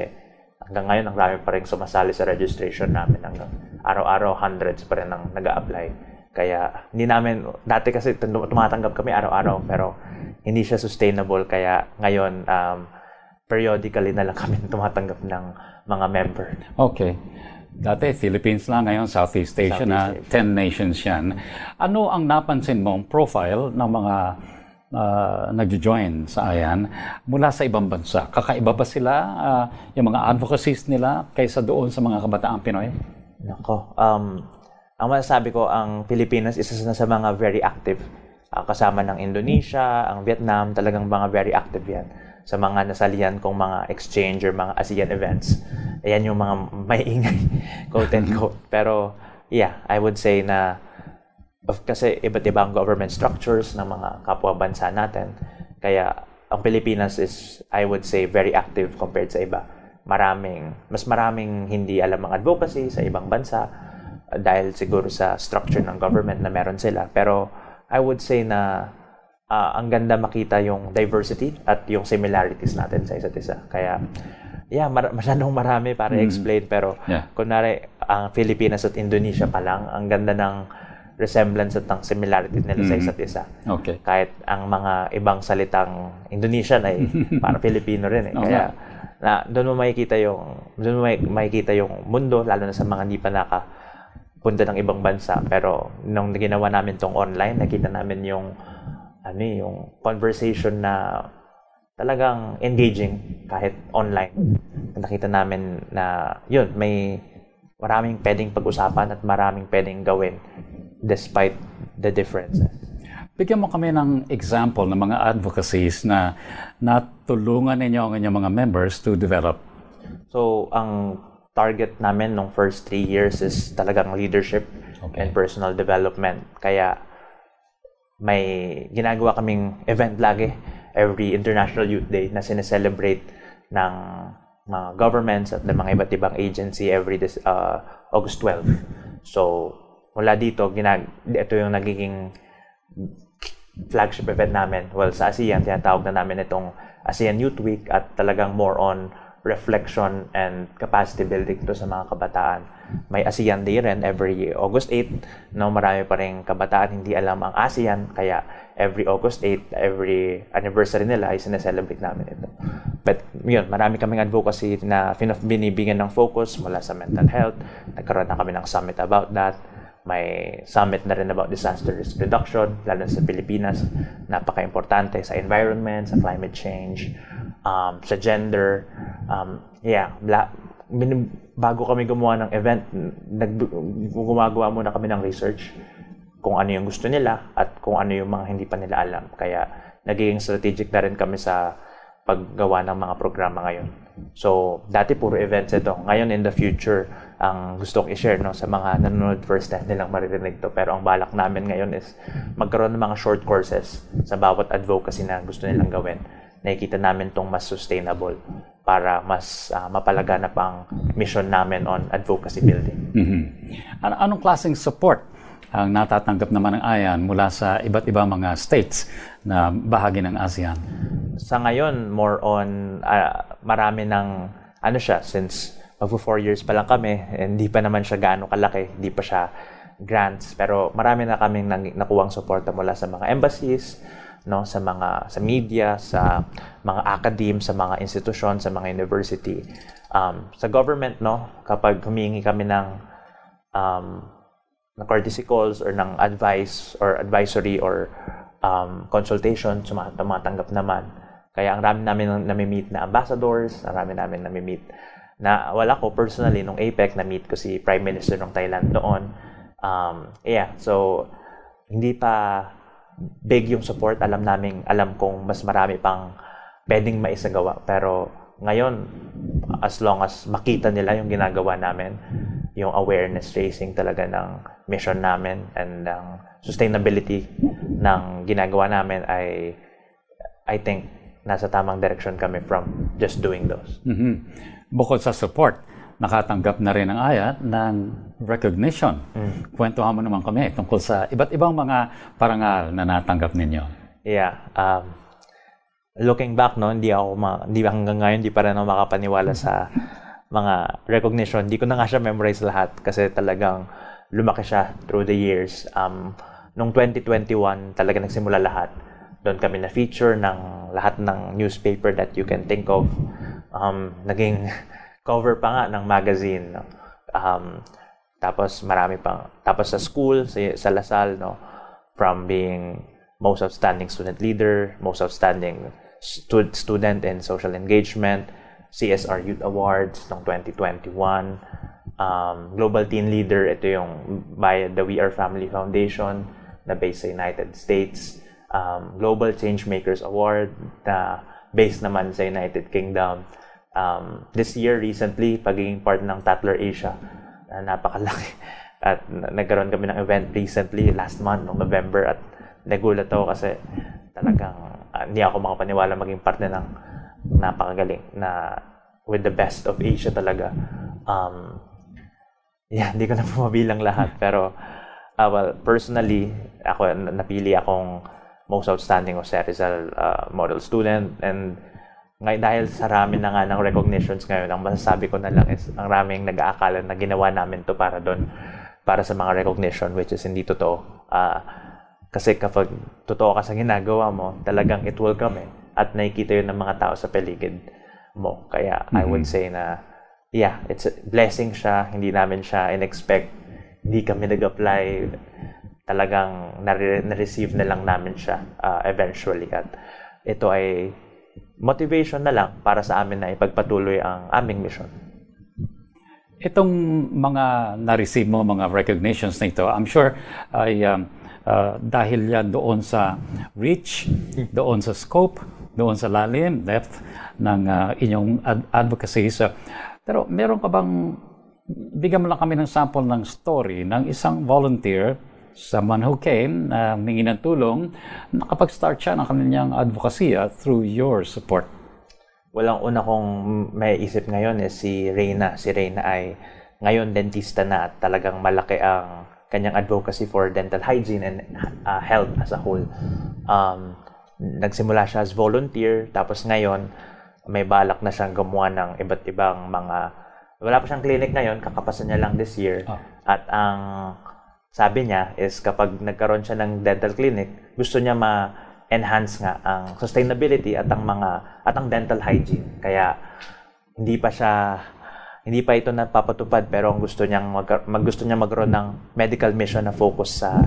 hanggang ngayon ang dami pa rin sumasali sa registration namin hanggang araw-araw hundreds pa rin ang nag-a-apply. Kaya hindi namin, dati kasi tumatanggap kami araw-araw pero hindi siya sustainable kaya ngayon periodically na lang kami tumatanggap ng mga member. Okay. Dati Philippines lang, ngayon Southeast Asia na 10 nations yan. Ano ang napansin mong profile ng mga nag-join sa AYAN mula sa ibang bansa? Kakaiba ba sila, yung mga advocacies nila kaysa doon sa mga kabataang Pinoy? Nako, ang masasabi ko, ang Pilipinas isa na sa mga very active. Kasama ng Indonesia, ang Vietnam, talagang mga very active yan. Sa mga nasalihan kong mga exchange or mga ASEAN events. Ayan yung mga may ingay, quote and quote. Pero yeah, I would say na kasi iba't ibang government structures ng mga kapwa bansa natin. Kaya ang Pilipinas is, I would say, very active compared sa iba. Mas maraming hindi alam ang advocacy sa ibang bansa dahil siguro sa structure ng government na meron sila. Pero I would say na ang ganda makita yung diversity at yung similarities natin sa isa't isa. Kaya yeah, masyadong marami para i-explain. Pero kunwari, ang Pilipinas at Indonesia pa lang, ang ganda ng resemblance at ang similarities nila sa isa't isa. Okay. Kahit ang mga ibang salitang Indonesian ay para Filipino rin eh. Kaya doon mo makikita yung mundo, lalo na sa mga hindi pa nakapunta ng ibang bansa. Pero nung ginawa namin tong online, nakita namin yung conversation na talagang engaging kahit online. Nakita namin na yun, may maraming pwedeng pag-usapan at maraming pwedeng gawin despite the differences. Bigyan mo kami ng example ng mga advocacies na natulungan ninyo ang inyong mga members to develop. So, ang target namin nung first 3 years is talagang leadership and personal development. Kaya may ginagawa kaming event lagi every International Youth Day na sineselebrate ng mga governments at ng mga iba't ibang agency every August 12. So, mula dito, ito yung nagiging flagship event namin. Well, sa ASEAN, tinatawag na namin itong ASEAN Youth Week at talagang more on reflection and capacity building to sa mga kabataan. May ASEAN Day rin every August 8. No, marami pa rin kabataan hindi alam ang ASEAN, kaya every August 8, every anniversary nila ay sineselebrate namin ito. But yun, marami kaming advocacy na binibigyan ng focus mula sa mental health. Nagkaroon na kami ng summit about that. May summit na rin about disaster risk reduction, lalo sa Pilipinas. Napaka-importante sa environment, sa climate change, sa gender. bago kami gumawa ng event, gumagawa muna kami ng research kung ano yung gusto nila at kung ano yung mga hindi pa nila alam. Kaya nagiging strategic na rin kami sa paggawa ng mga programa ngayon. So, dati puro events ito. Ngayon, in the future, ang gusto kong i-share sa mga nanonood first time nilang maririnig to. Pero ang balak namin ngayon is magkaroon ng mga short courses sa bawat advocacy na gusto nilang gawin. Nakikita namin itong mas sustainable para mas mapalaganap ang mission namin on advocacy building. Anong klaseng support ang natatanggap naman ng AYAN mula sa iba't ibang mga states na bahagi ng ASEAN? Sa ngayon, more on marami ng since magpo 4 years pa lang kami, hindi pa naman siya gaano kalaki, hindi pa siya grants, pero marami na kaming nakuwang suporta mula sa mga embassies, sa media, sa mga academe, sa mga institusyon, sa mga university. Sa government, kapag humingi kami ng courtesy calls or ng advice or advisory or consultation, tumatanggap naman. Kaya ang rami namin nami-meet na ambassadors, ang rami namin nami-meet na wala ko personally nung APEC, na-meet ko si Prime Minister ng Thailand noon. So hindi pa big yung support. Alam kong mas marami pang pwedeng maisagawa. Pero ngayon, as long as makita nila yung ginagawa namin, yung awareness raising talaga ng mission namin and ng sustainability ng ginagawa namin, I think nasa tamang direction kami from just doing those. Bukod sa support, nakatanggap na rin ang AYAN ng recognition. Kwentuhan mo naman kami tungkol sa iba't ibang mga parangal na natanggap ninyo. Yeah. Looking back, hindi hanggang ngayon, hindi pa rin ako makapaniwala sa mga recognition. Hindi ko na nga siya memorize lahat kasi talagang lumaki siya through the years. Noong 2021, talaga nagsimula lahat. Doon kami na-feature ng lahat ng newspaper that you can think of. Naging cover pa nga ng magazine. Tapos marami pang. Tapos sa school, sa Lasal, from being most outstanding student leader, most outstanding student in social engagement, CSR Youth Awards noong 2021, Global Teen Leader, ito yung by the We Are Family Foundation na based sa United States, Global Changemakers Award na based naman sa United Kingdom. This year, recently, pagiging part ng Tatler Asia, na napakalaki. At nagkaroon kami ng event recently, last month, noong November, at nagulat ako kasi talagang hindi ako makapaniwala maging parte ng napakagaling na with the best of Asia talaga. Hindi ko na mabilang lahat. Pero, personally, napili akong most outstanding Jose Rizal model student, and dahil sa rami na nga ng recognitions ngayon, ang masasabi ko na lang is ang raming nag-aakala na ginawa namin to para sa mga recognition, which is hindi totoo. Kasi kapag totoo ka sa ginagawa mo, talagang it will come at nakikita yun ng mga tao sa paligid mo. Kaya I would say na it's a blessing siya, hindi namin siya in-expect, hindi kami nag-apply, talagang na-receive na lang namin siya eventually. At ito ay motivation na lang para sa amin na ipagpatuloy ang aming mission. Itong mga na-receive mo, mga recognitions na ito, I'm sure ay dahil yan doon sa reach, doon sa scope, doon sa lalim, depth ng inyong advocacy. Pero meron ka bang, bigyan mo lang kami ng sample ng story ng isang volunteer, someone who came na humingi ng tulong, nakapag-start siya ng kanyang advocacy through your support? Walang una kong may isip ngayon si Reyna. Si Reyna ay ngayon dentista na at talagang malaki ang kanyang advocacy for dental hygiene and health as a whole. Nagsimula siya as volunteer, tapos ngayon may balak na siyang gumawa ng iba't ibang mga, wala pa siyang clinic ngayon, kakapasan niya lang this year. At ang sabi niya is kapag nagkaroon siya ng dental clinic, gusto niya ma-enhance nga ang sustainability at ang dental hygiene. Kaya hindi pa ito napapatupad, pero ang gusto niya magkaroon ng medical mission na focus sa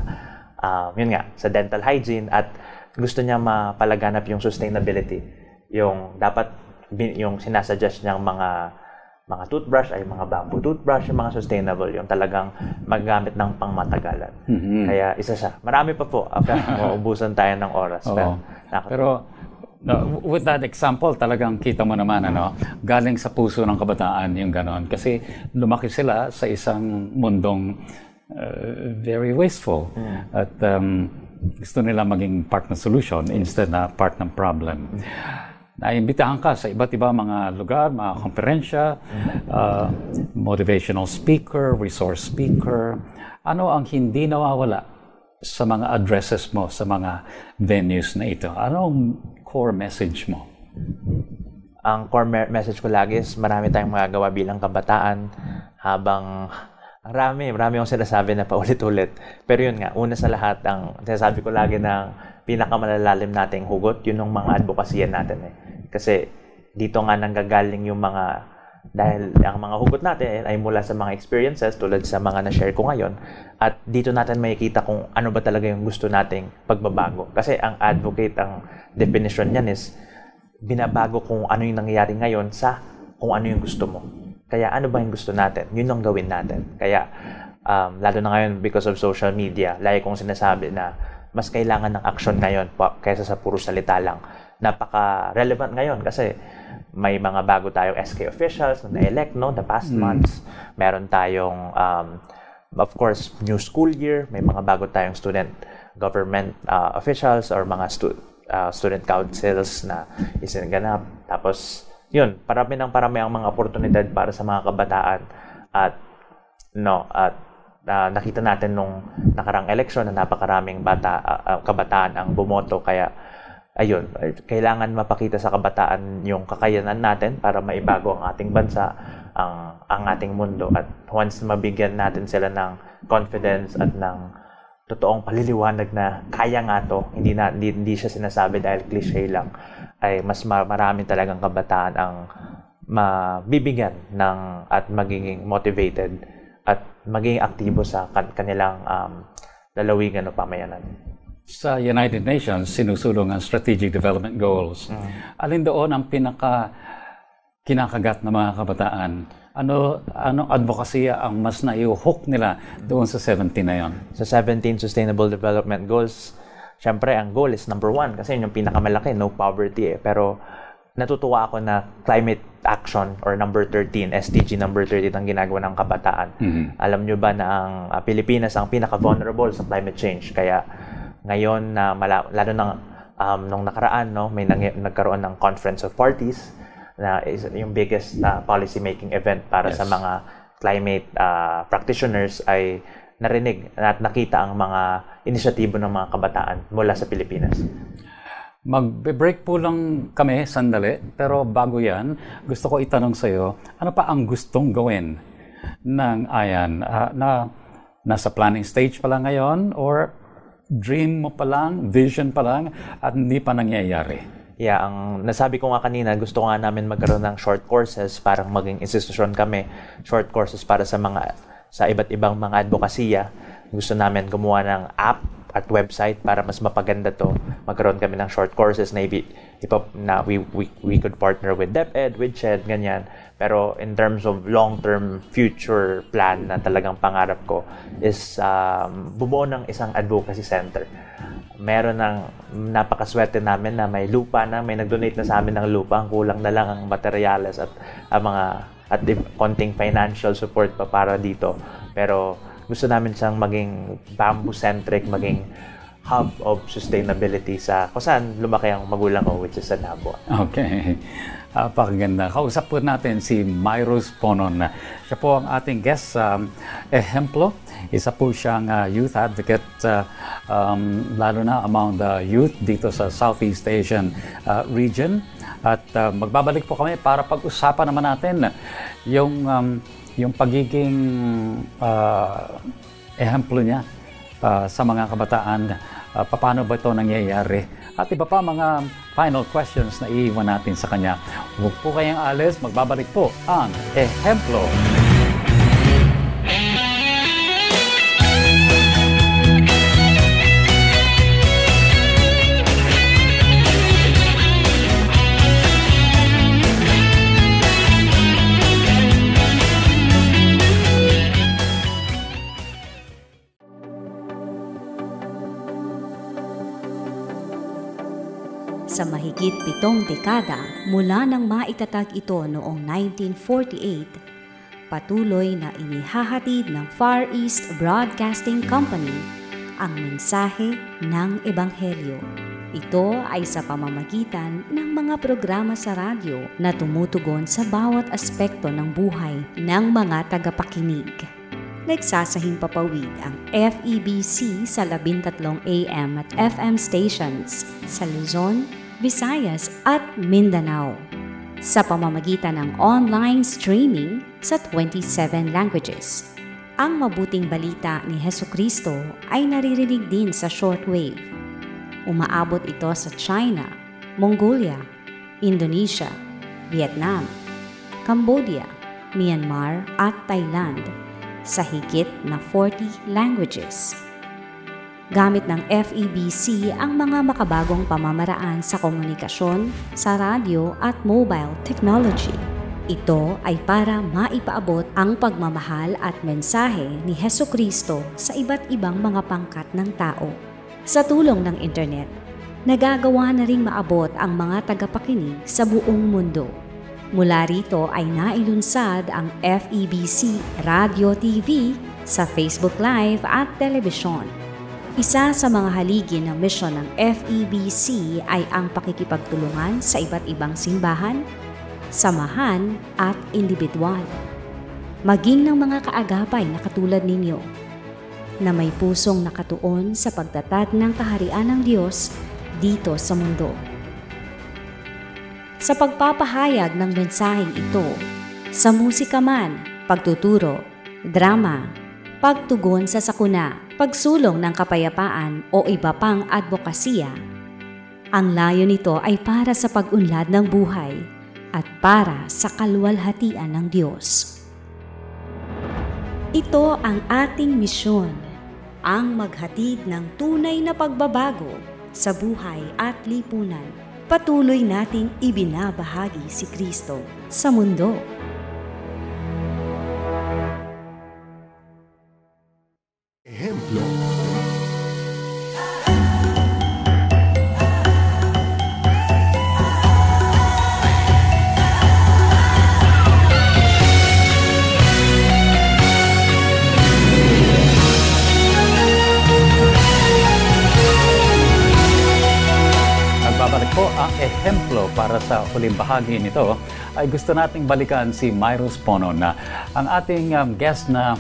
sa dental hygiene, at gusto niya mapalaganap yung sustainability. Yung dapat yung sinasuggest niyang mga mga toothbrush ay mga bamboo toothbrush, yung mga sustainable, yung talagang magamit ng pangmatagalan. Kaya isa siya. Marami pa po. Maubusan tayo ng oras. Pero with that example, talagang kita mo naman, galing sa puso ng kabataan yung ganon. Kasi lumaki sila sa isang mundong very wasteful. At gusto nila maging part ng solution instead na part ng problem. Naimbitahan ka sa iba't iba mga lugar, mga konferensya, motivational speaker, resource speaker. Ano ang hindi nawawala sa mga addresses mo, sa mga venues na ito? Ano ang core message mo? Ang core message ko lagi is marami tayong magagawa bilang kabataan habang marami akong sinasabi na paulit-ulit. Pero yun nga, una sa lahat, ang sinasabi ko lagi na pinakamalalalim nating hugot, yun ang mga advokasya natin Kasi dito nga nanggagaling yung dahil ang mga hugot natin ay mula sa mga experiences tulad sa mga na-share ko ngayon. At dito natin makikita kung ano ba talaga yung gusto nating pagbabago. Kasi ang advocate, ang definition niyan is binabago kung ano yung nangyayari ngayon sa kung ano yung gusto mo. Kaya ano ba yung gusto natin? Yun ang gawin natin. Kaya lalo na ngayon because of social media, lagi kong sinasabi na mas kailangan ng action ngayon kaysa sa puro salita lang. Napaka-relevant ngayon kasi may mga bago tayong SK officials na na-elect the past months. Meron tayong, of course, new school year. May mga bago tayong student government officials or mga student councils na isinaganap. Tapos, yun, parami ang mga oportunidad para sa mga kabataan at nakita natin nung nakarang eleksyon na napakaraming kabataan ang bumoto. Kaya ayun, kailangan mapakita sa kabataan yung kakayanan natin para maibago ang ating bansa, ang ating mundo. At once mabigyan natin sila ng confidence at ng totoong paliliwanag na kaya nga to, hindi siya sinasabi dahil cliche lang, ay mas marami talagang kabataan ang mabibigyan at magiging motivated at magiging aktibo sa kanilang lalawigan o pamayanan. Sa United Nations, sinusulong ang Strategic Development Goals. Alin doon ang kinakagat ng mga kabataan? Anong advokasya ang mas naiuhok nila doon sa 17 na yon? Sa 17 Sustainable Development Goals, syempre ang goal is number 1 kasi yun yung pinakamalaki, no poverty Pero natutuwa ako na climate action or number 13, SDG number 13 ang ginagawa ng kabataan. Alam nyo ba na ang Pilipinas ang pinaka-vulnerable sa climate change? Kaya ngayon, lalo na nung nakaraan, may nagkaroon ng Conference of Parties na yung biggest policy making event para sa mga climate practitioners ay narinig at nakita ang mga inisyatibo ng mga kabataan mula sa Pilipinas. Magbe-break po lang kami sandali, pero bago yan, gusto ko itanong sa iyo, ano pa ang gustong gawin ng AYAN? Nasa planning stage pa lang ngayon or dream mo pa lang, vision pa lang at hindi pa nangyayari? Yeah, ang nasabi ko nga kanina, gusto nga namin magkaroon ng short courses, parang maging institusyon kami, short courses para sa iba't ibang mga advokasya. Gusto namin gumawa ng app at website para mas mapaganda to. Magkaroon kami ng short courses na we could partner with DepEd, with CHED, ganyan. Pero in terms of long-term future plan na talagang pangarap ko is bumuo ng isang advocacy center. Meron ng napakaswerte namin na may lupa na, may nag-donate na sa amin ng lupa. Ang kulang na lang ang materyales at konting financial support pa para dito. Pero gusto namin siyang maging bamboo-centric, maging hub of sustainability kung saan lumaki ang magulang ko, which is sa Nabua. Okay. Pakaganda. Kausap po natin si Myros Ponon. Siya po ang ating guest sa Ehemplo. Isa po siyang youth advocate, lalo na among the youth dito sa Southeast Asian region. At magbabalik po kami para pag-usapan naman natin yung pagiging ehemplo niya sa mga kabataan. Paano ba ito nangyayari? At iba pa mga final questions na iiwan natin sa kanya. Huwag po kayong alis, magbabalik po ang Ehemplo. Sa mahigit 7 dekada mula nang maitatag ito noong 1948, patuloy na inihahatid ng Far East Broadcasting Company ang mensahe ng Ebanghelyo. Ito ay sa pamamagitan ng mga programa sa radyo na tumutugon sa bawat aspekto ng buhay ng mga tagapakinig. Nagsasahing papawid ang FEBC sa 13 AM at FM stations sa Luzon, Visayas at Mindanao. Sa pamamagitan ng online streaming sa 27 languages. Ang mabuting balita ni Hesukristo ay naririnig din sa shortwave. Umaabot ito sa China, Mongolia, Indonesia, Vietnam, Cambodia, Myanmar at Thailand sa higit na 40 languages. Gamit ng FEBC ang mga makabagong pamamaraan sa komunikasyon, sa radyo at mobile technology. Ito ay para maipaabot ang pagmamahal at mensahe ni Hesukristo sa iba't ibang mga pangkat ng tao. Sa tulong ng internet, nagagawa na ring maabot ang mga tagapakinig sa buong mundo. Mula rito ay nailunsad ang FEBC Radio TV sa Facebook Live at telebisyon. Isa sa mga haligi ng misyon ng FEBC ay ang pakikipagtulungan sa iba't ibang simbahan, samahan at individual. Maging ng mga kaagapay na katulad ninyo na may pusong nakatuon sa pagtatag ng kaharian ng Diyos dito sa mundo. Sa pagpapahayag ng mensaheng ito, sa musika man, pagtuturo, drama, pagtugon sa sakuna, pagsulong ng kapayapaan o iba pang advokasya, ang layo nito ay para sa pag-unlad ng buhay at para sa kaluwalhatian ng Diyos. Ito ang ating misyon, ang maghatid ng tunay na pagbabago sa buhay at lipunan. Patuloy nating ibinabahagi si Kristo sa mundo. Ehemplo. Babalik po ang ehemplo para sa huling bahagi nito ay gusto nating balikan si Myrus Pono na ang ating guest na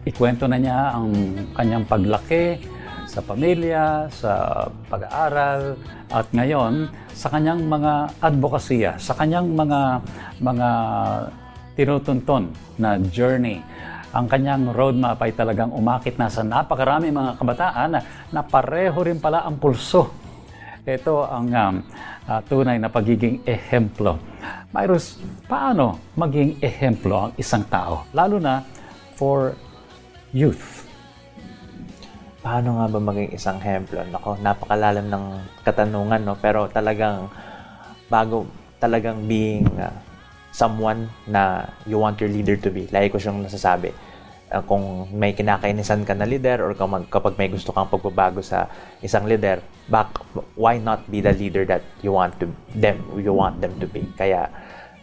ikwento na niya ang kanyang paglaki sa pamilya, sa pag-aaral at ngayon sa kanyang mga advokasya, sa kanyang mga tinutuntun na journey. Ang kanyang roadmap ay talagang umakit na sa napakarami mga kabataan na pareho rin pala ang pulso. Ito ang tunay na pagiging ehemplo. Myrus, paano maging ehemplo ang isang tao? Lalo na for youth. Paano nga ba maging isang ehemplo? Nako, napakalalim ng katanungan, no? Pero talagang being someone na you want your leader to be. Lagi ko siyang nasasabi. Kung may kinakainisan ka na leader or kapag may gusto kang pagbabago sa isang leader, why not be the leader that you want them to be? Kaya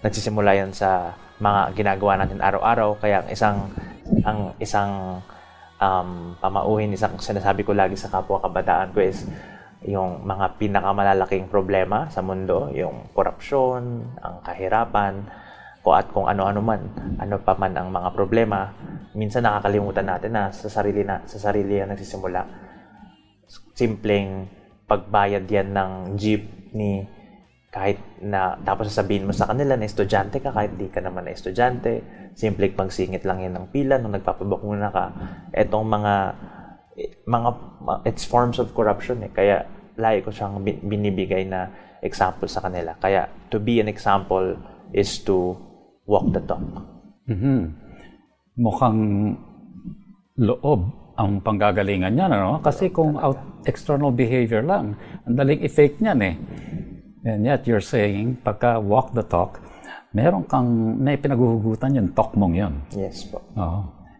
nagsisimula yan sa mga ginagawa natin araw-araw. Kaya ang isang pamauhin, isang sinasabi ko lagi sa kapwa kabataan ko is yung mga pinakamalalaking problema sa mundo, yung korupsyon, ang kahirapan, kung ano-ano man, ano pa man ang mga problema, minsan nakakalimutan natin na sa sarili yan nagsisimula. Simpleng pagbayad yan ng jeepney, kahit na tapos sasabihin mo sa kanila na estudyante ka, kahit di ka naman na estudyante, simpleng pagsingit lang yan ng pila nung nagpapabakuna ka. Etong mga it's forms of corruption eh. Kaya lagi ko siyang binibigay na example sa kanila. Kaya to be an example is to walk the talk. Mm-hmm. Mukhang loob ang panggagalingan niya, no? Kasi kung external behavior lang, ang daling effect niyan eh. And yet you're saying, pagka walk the talk, meron kang pinaguhugutan yung talk mong yun. Yes po.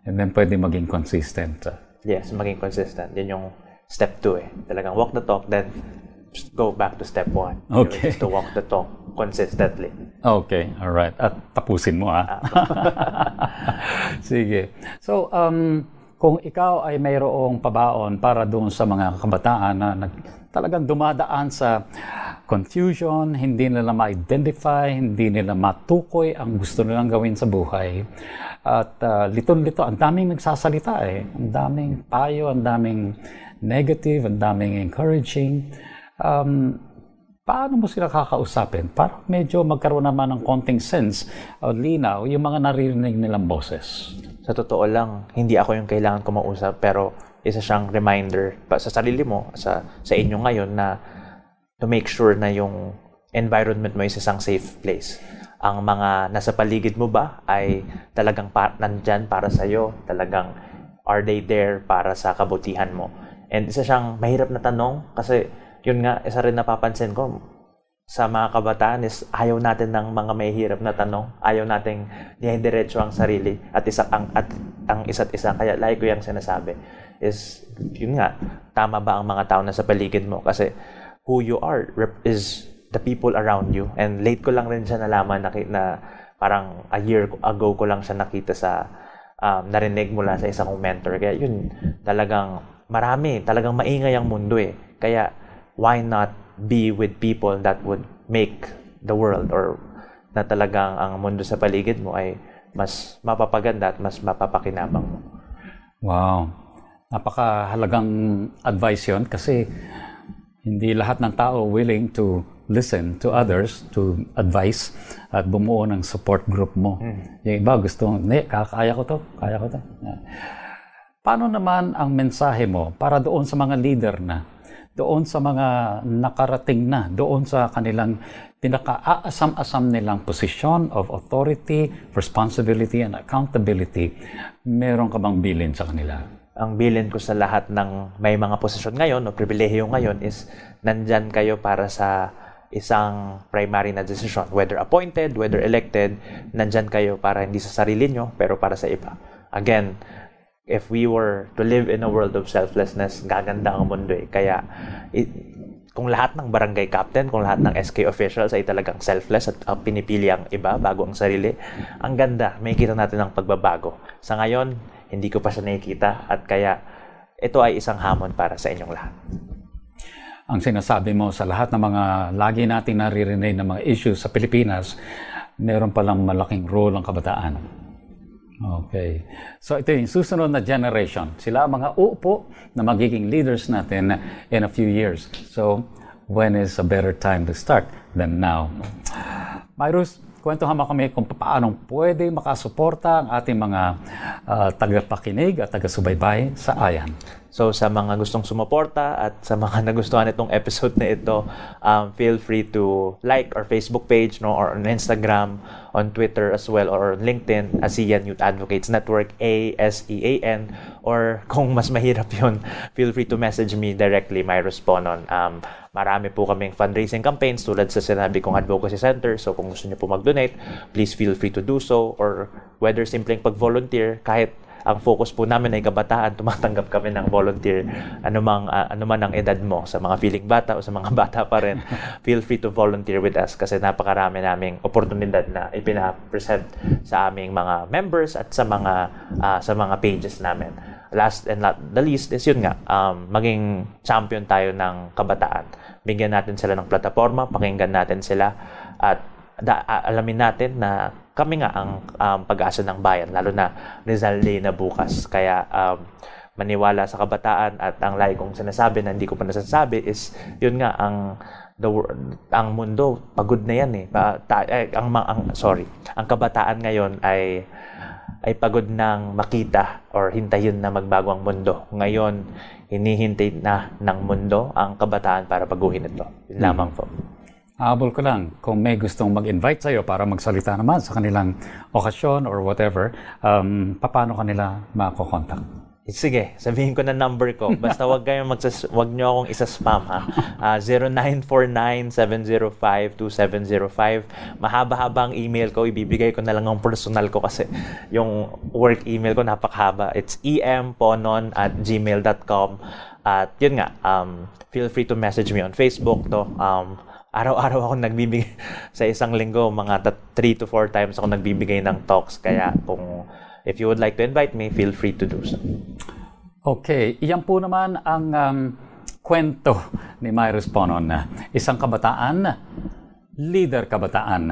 And then pwede maging consistent. Yes, maging consistent. Yan yung step 2 eh. Talagang walk the talk, then go back to step 1. Okay. To walk the talk consistently. Okay, alright. At tapusin mo Sige. So, kung ikaw ay mayroong pabaon para doon sa mga kabataan na talagang dumadaan sa confusion, hindi nila ma-identify, hindi nila matukoy ang gusto nilang gawin sa buhay. At lito-lito, ang daming nagsasalita Ang daming payo, ang daming negative, ang daming encouraging. Paano mo sila kakausapin? Para medyo magkaroon naman ng konting sense o linaw yung mga naririnig nilang boses. Sa totoo lang, hindi ako yung kailangan kumausap, pero isa siyang reminder sa sarili mo, sa inyo ngayon, na to make sure na yung environment mo is isang safe place. Ang mga nasa paligid mo ba ay talagang nandyan para sa'yo? Talagang are they there para sa kabutihan mo? And isa siyang mahirap na tanong kasi yun nga, isa rin napapansin ko sa mga kabataan is ayaw natin ng mga mahihirap na tanong. Ayaw nating diretso ang sarili at ang isa't isa. Kaya like ko yung sinasabi is, yun nga, tama ba ang mga tao na sa paligid mo? Kasi who you are is the people around you. And late ko lang rin siya nalaman na parang a year ago ko lang siya nakita sa narinig mula sa isang mentor. Kaya yun, talagang talagang maingay ang mundo Kaya why not be with people that would make the world, or na talagang ang mundo sa paligid mo ay mas mapapaganda at mas mapapakinabang mo. Wow. Napakahalagang advice yun kasi hindi lahat ng tao willing to listen to others, to advice at bumuo ng support group mo. Yung iba gusto, kaya ko to. Paano naman ang mensahe mo para doon sa mga leader na, doon sa mga nakarating na, doon sa kanilang pinaka-aasam-asam nilang position of authority, responsibility, and accountability? Meron ka bang bilin sa kanila? Ang bilin ko sa lahat ng may mga posisyon ngayon o pribilehiyo ngayon is nandyan kayo para sa isang primary na decision. Whether appointed, whether elected, nandyan kayo para hindi sa sarili nyo, pero para sa iba. Again, if we were to live in a world of selflessness, gaganda ang mundo Kaya, kung lahat ng barangay captain, kung lahat ng SK officials ay talagang selfless at pinipili ang iba bago ang sarili, ang ganda, may kita natin ng pagbabago. Sa ngayon, hindi ko pa siya nakikita at kaya ito ay isang hamon para sa inyong lahat. Ang sinasabi mo sa lahat ng mga lagi nating naririnig na mga issues sa Pilipinas, meron palang malaking role ang kabataan. Okay. So ito yung susunod na generation. Sila ang mga uupo na magiging leaders natin in a few years. So when is a better time to start than now? Myrus, kwentuhan mo kami kung paano pwede makasuporta ang ating mga tagapakinig at taga-subaybay sa Ayan. So sa mga gustong sumuporta at sa mga nagustuhan itong episode na ito, feel free to like our Facebook page, or on Instagram, on Twitter as well, or on LinkedIn, ASEAN Youth Advocates Network, ASEAN, or kung mas mahirap yun, feel free to message me directly, Myrus Ponon. Marami po kaming fundraising campaigns tulad sa sinabi kong advocacy center. So kung gusto niyo po mag-donate, please feel free to do so, or whether simpleng pag-volunteer, kahit ang focus po namin ay kabataan, tumatanggap kami ng volunteer, anuman ang edad mo, sa mga feeling bata o sa mga bata pa rin, feel free to volunteer with us kasi napakarami naming oportunidad na ipina-present sa aming mga members at sa mga pages namin. Last and not the least is yun nga, maging champion tayo ng kabataan. Bigyan natin sila ng plataforma, pakinggan natin sila, at alamin natin na kami nga ang pag-asa ng bayan, lalo na Rizal Day na bukas. Kaya maniwala sa kabataan, at ang lagi kong sinasabi na hindi ko pa nasasabi is yun nga, ang mundo pagod na yan ang kabataan ngayon ay pagod nang makita or hintayin na magbago ang mundo. Ngayon, hinihintay na ng mundo ang kabataan para baguhin ito. Yun lamang po. Habol ko lang, kung may gustong mag-invite sa'yo para magsalita naman sa kanilang okasyon or whatever, paano kanila mako-contact? Sige, sabihin ko na number ko. Basta wag nyo akong isa-spam ha. 0949-705-2705. Mahaba-haba ang email ko. Ibibigay ko na lang ang personal ko kasi yung work email ko napakahaba. It's emponon@gmail.com. At yun nga, feel free to message me on Facebook. Araw-araw ako nagbibigay sa isang linggo, mga 3 to 4 times ako nagbibigay ng talks. Kaya if you would like to invite me, feel free to do so. Okay, iyan po naman ang kwento ni Myrus Ponon. Isang kabataan, leader kabataan.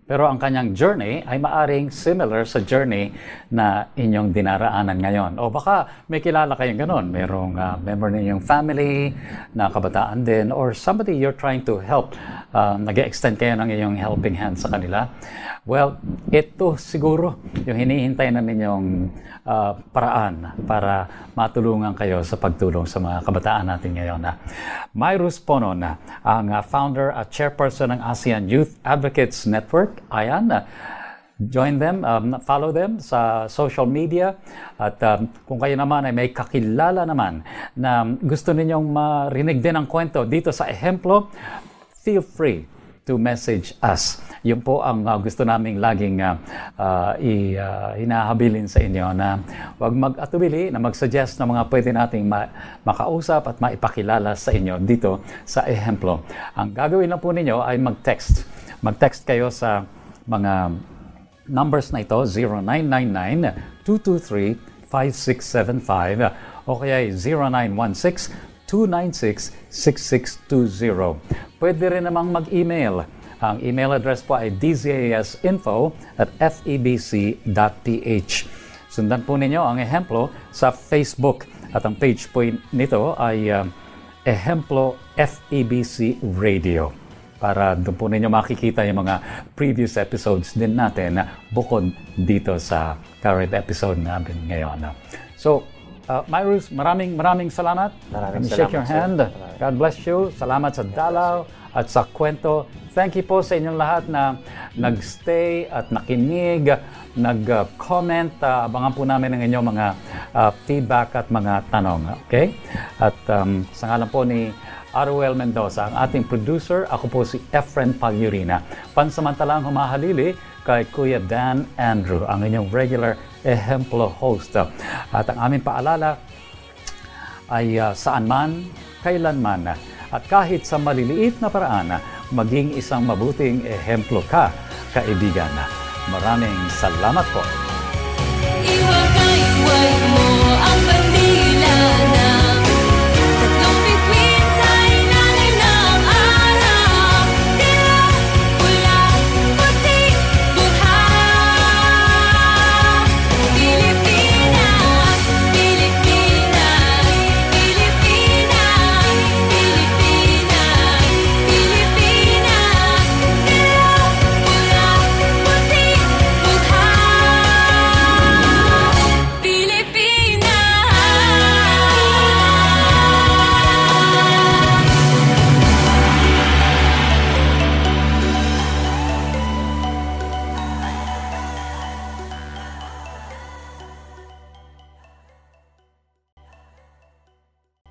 Pero ang kanyang journey ay maaring similar sa journey na inyong dinaraanan ngayon. O baka may kilala kayong ganon. Merong member ninyong family na kabataan din, or somebody you're trying to help. Nag-extend kayo ng inyong helping hand sa kanila. Well, ito siguro yung hinihintay na ninyong paraan para matulungan kayo sa pagtulong sa mga kabataan natin ngayon. Myrus Ponon, ang founder at chairperson ng ASEAN Youth Advocates Network. Ayan, join them, follow them sa social media. At kung kayo naman ay may kakilala naman na gusto ninyong marinig din ang kwento dito sa Ehemplo, feel free to message us. Yun po ang gusto naming laging hinahabilin sa inyo, na huwag mag-atubili na mag-suggest ng mga pwede nating makausap at maipakilala sa inyo dito sa Ehemplo. Ang gagawin lang po ninyo ay mag-text. Mag-text kayo sa mga numbers na ito, 0999-223-5675 o kaya 0916-296-6620. Pwede rin namang mag-email. Ang email address po ay dzasinfo@febc.ph. Sundan po ninyo ang Ehemplo sa Facebook at ang page po nito ay Ehemplo FEBC Radio. Para doon po ninyo makikita yung mga previous episodes din natin bukod dito sa current episode natin ngayon. So, Myrus, maraming salamat. Maraming shake salamat, your hand. sir. God bless you. Salamat sa dalaw at sa kwento. Thank you po sa inyong lahat na nagstay at nakinig, nag-comment. Abangan po namin ang inyong mga feedback at mga tanong. Okay? At sa ngalan po ni Aruel Mendoza, ang ating producer, ako po si Efren Palyurina. Pansamantalang humahalili kay Kuya Dan Andrew, ang inyong regular Ehemplo host. At ang aming paalala ay saan man, kailanman, at kahit sa maliliit na paraan, maging isang mabuting ehemplo ka, kaibigan. Maraming salamat po.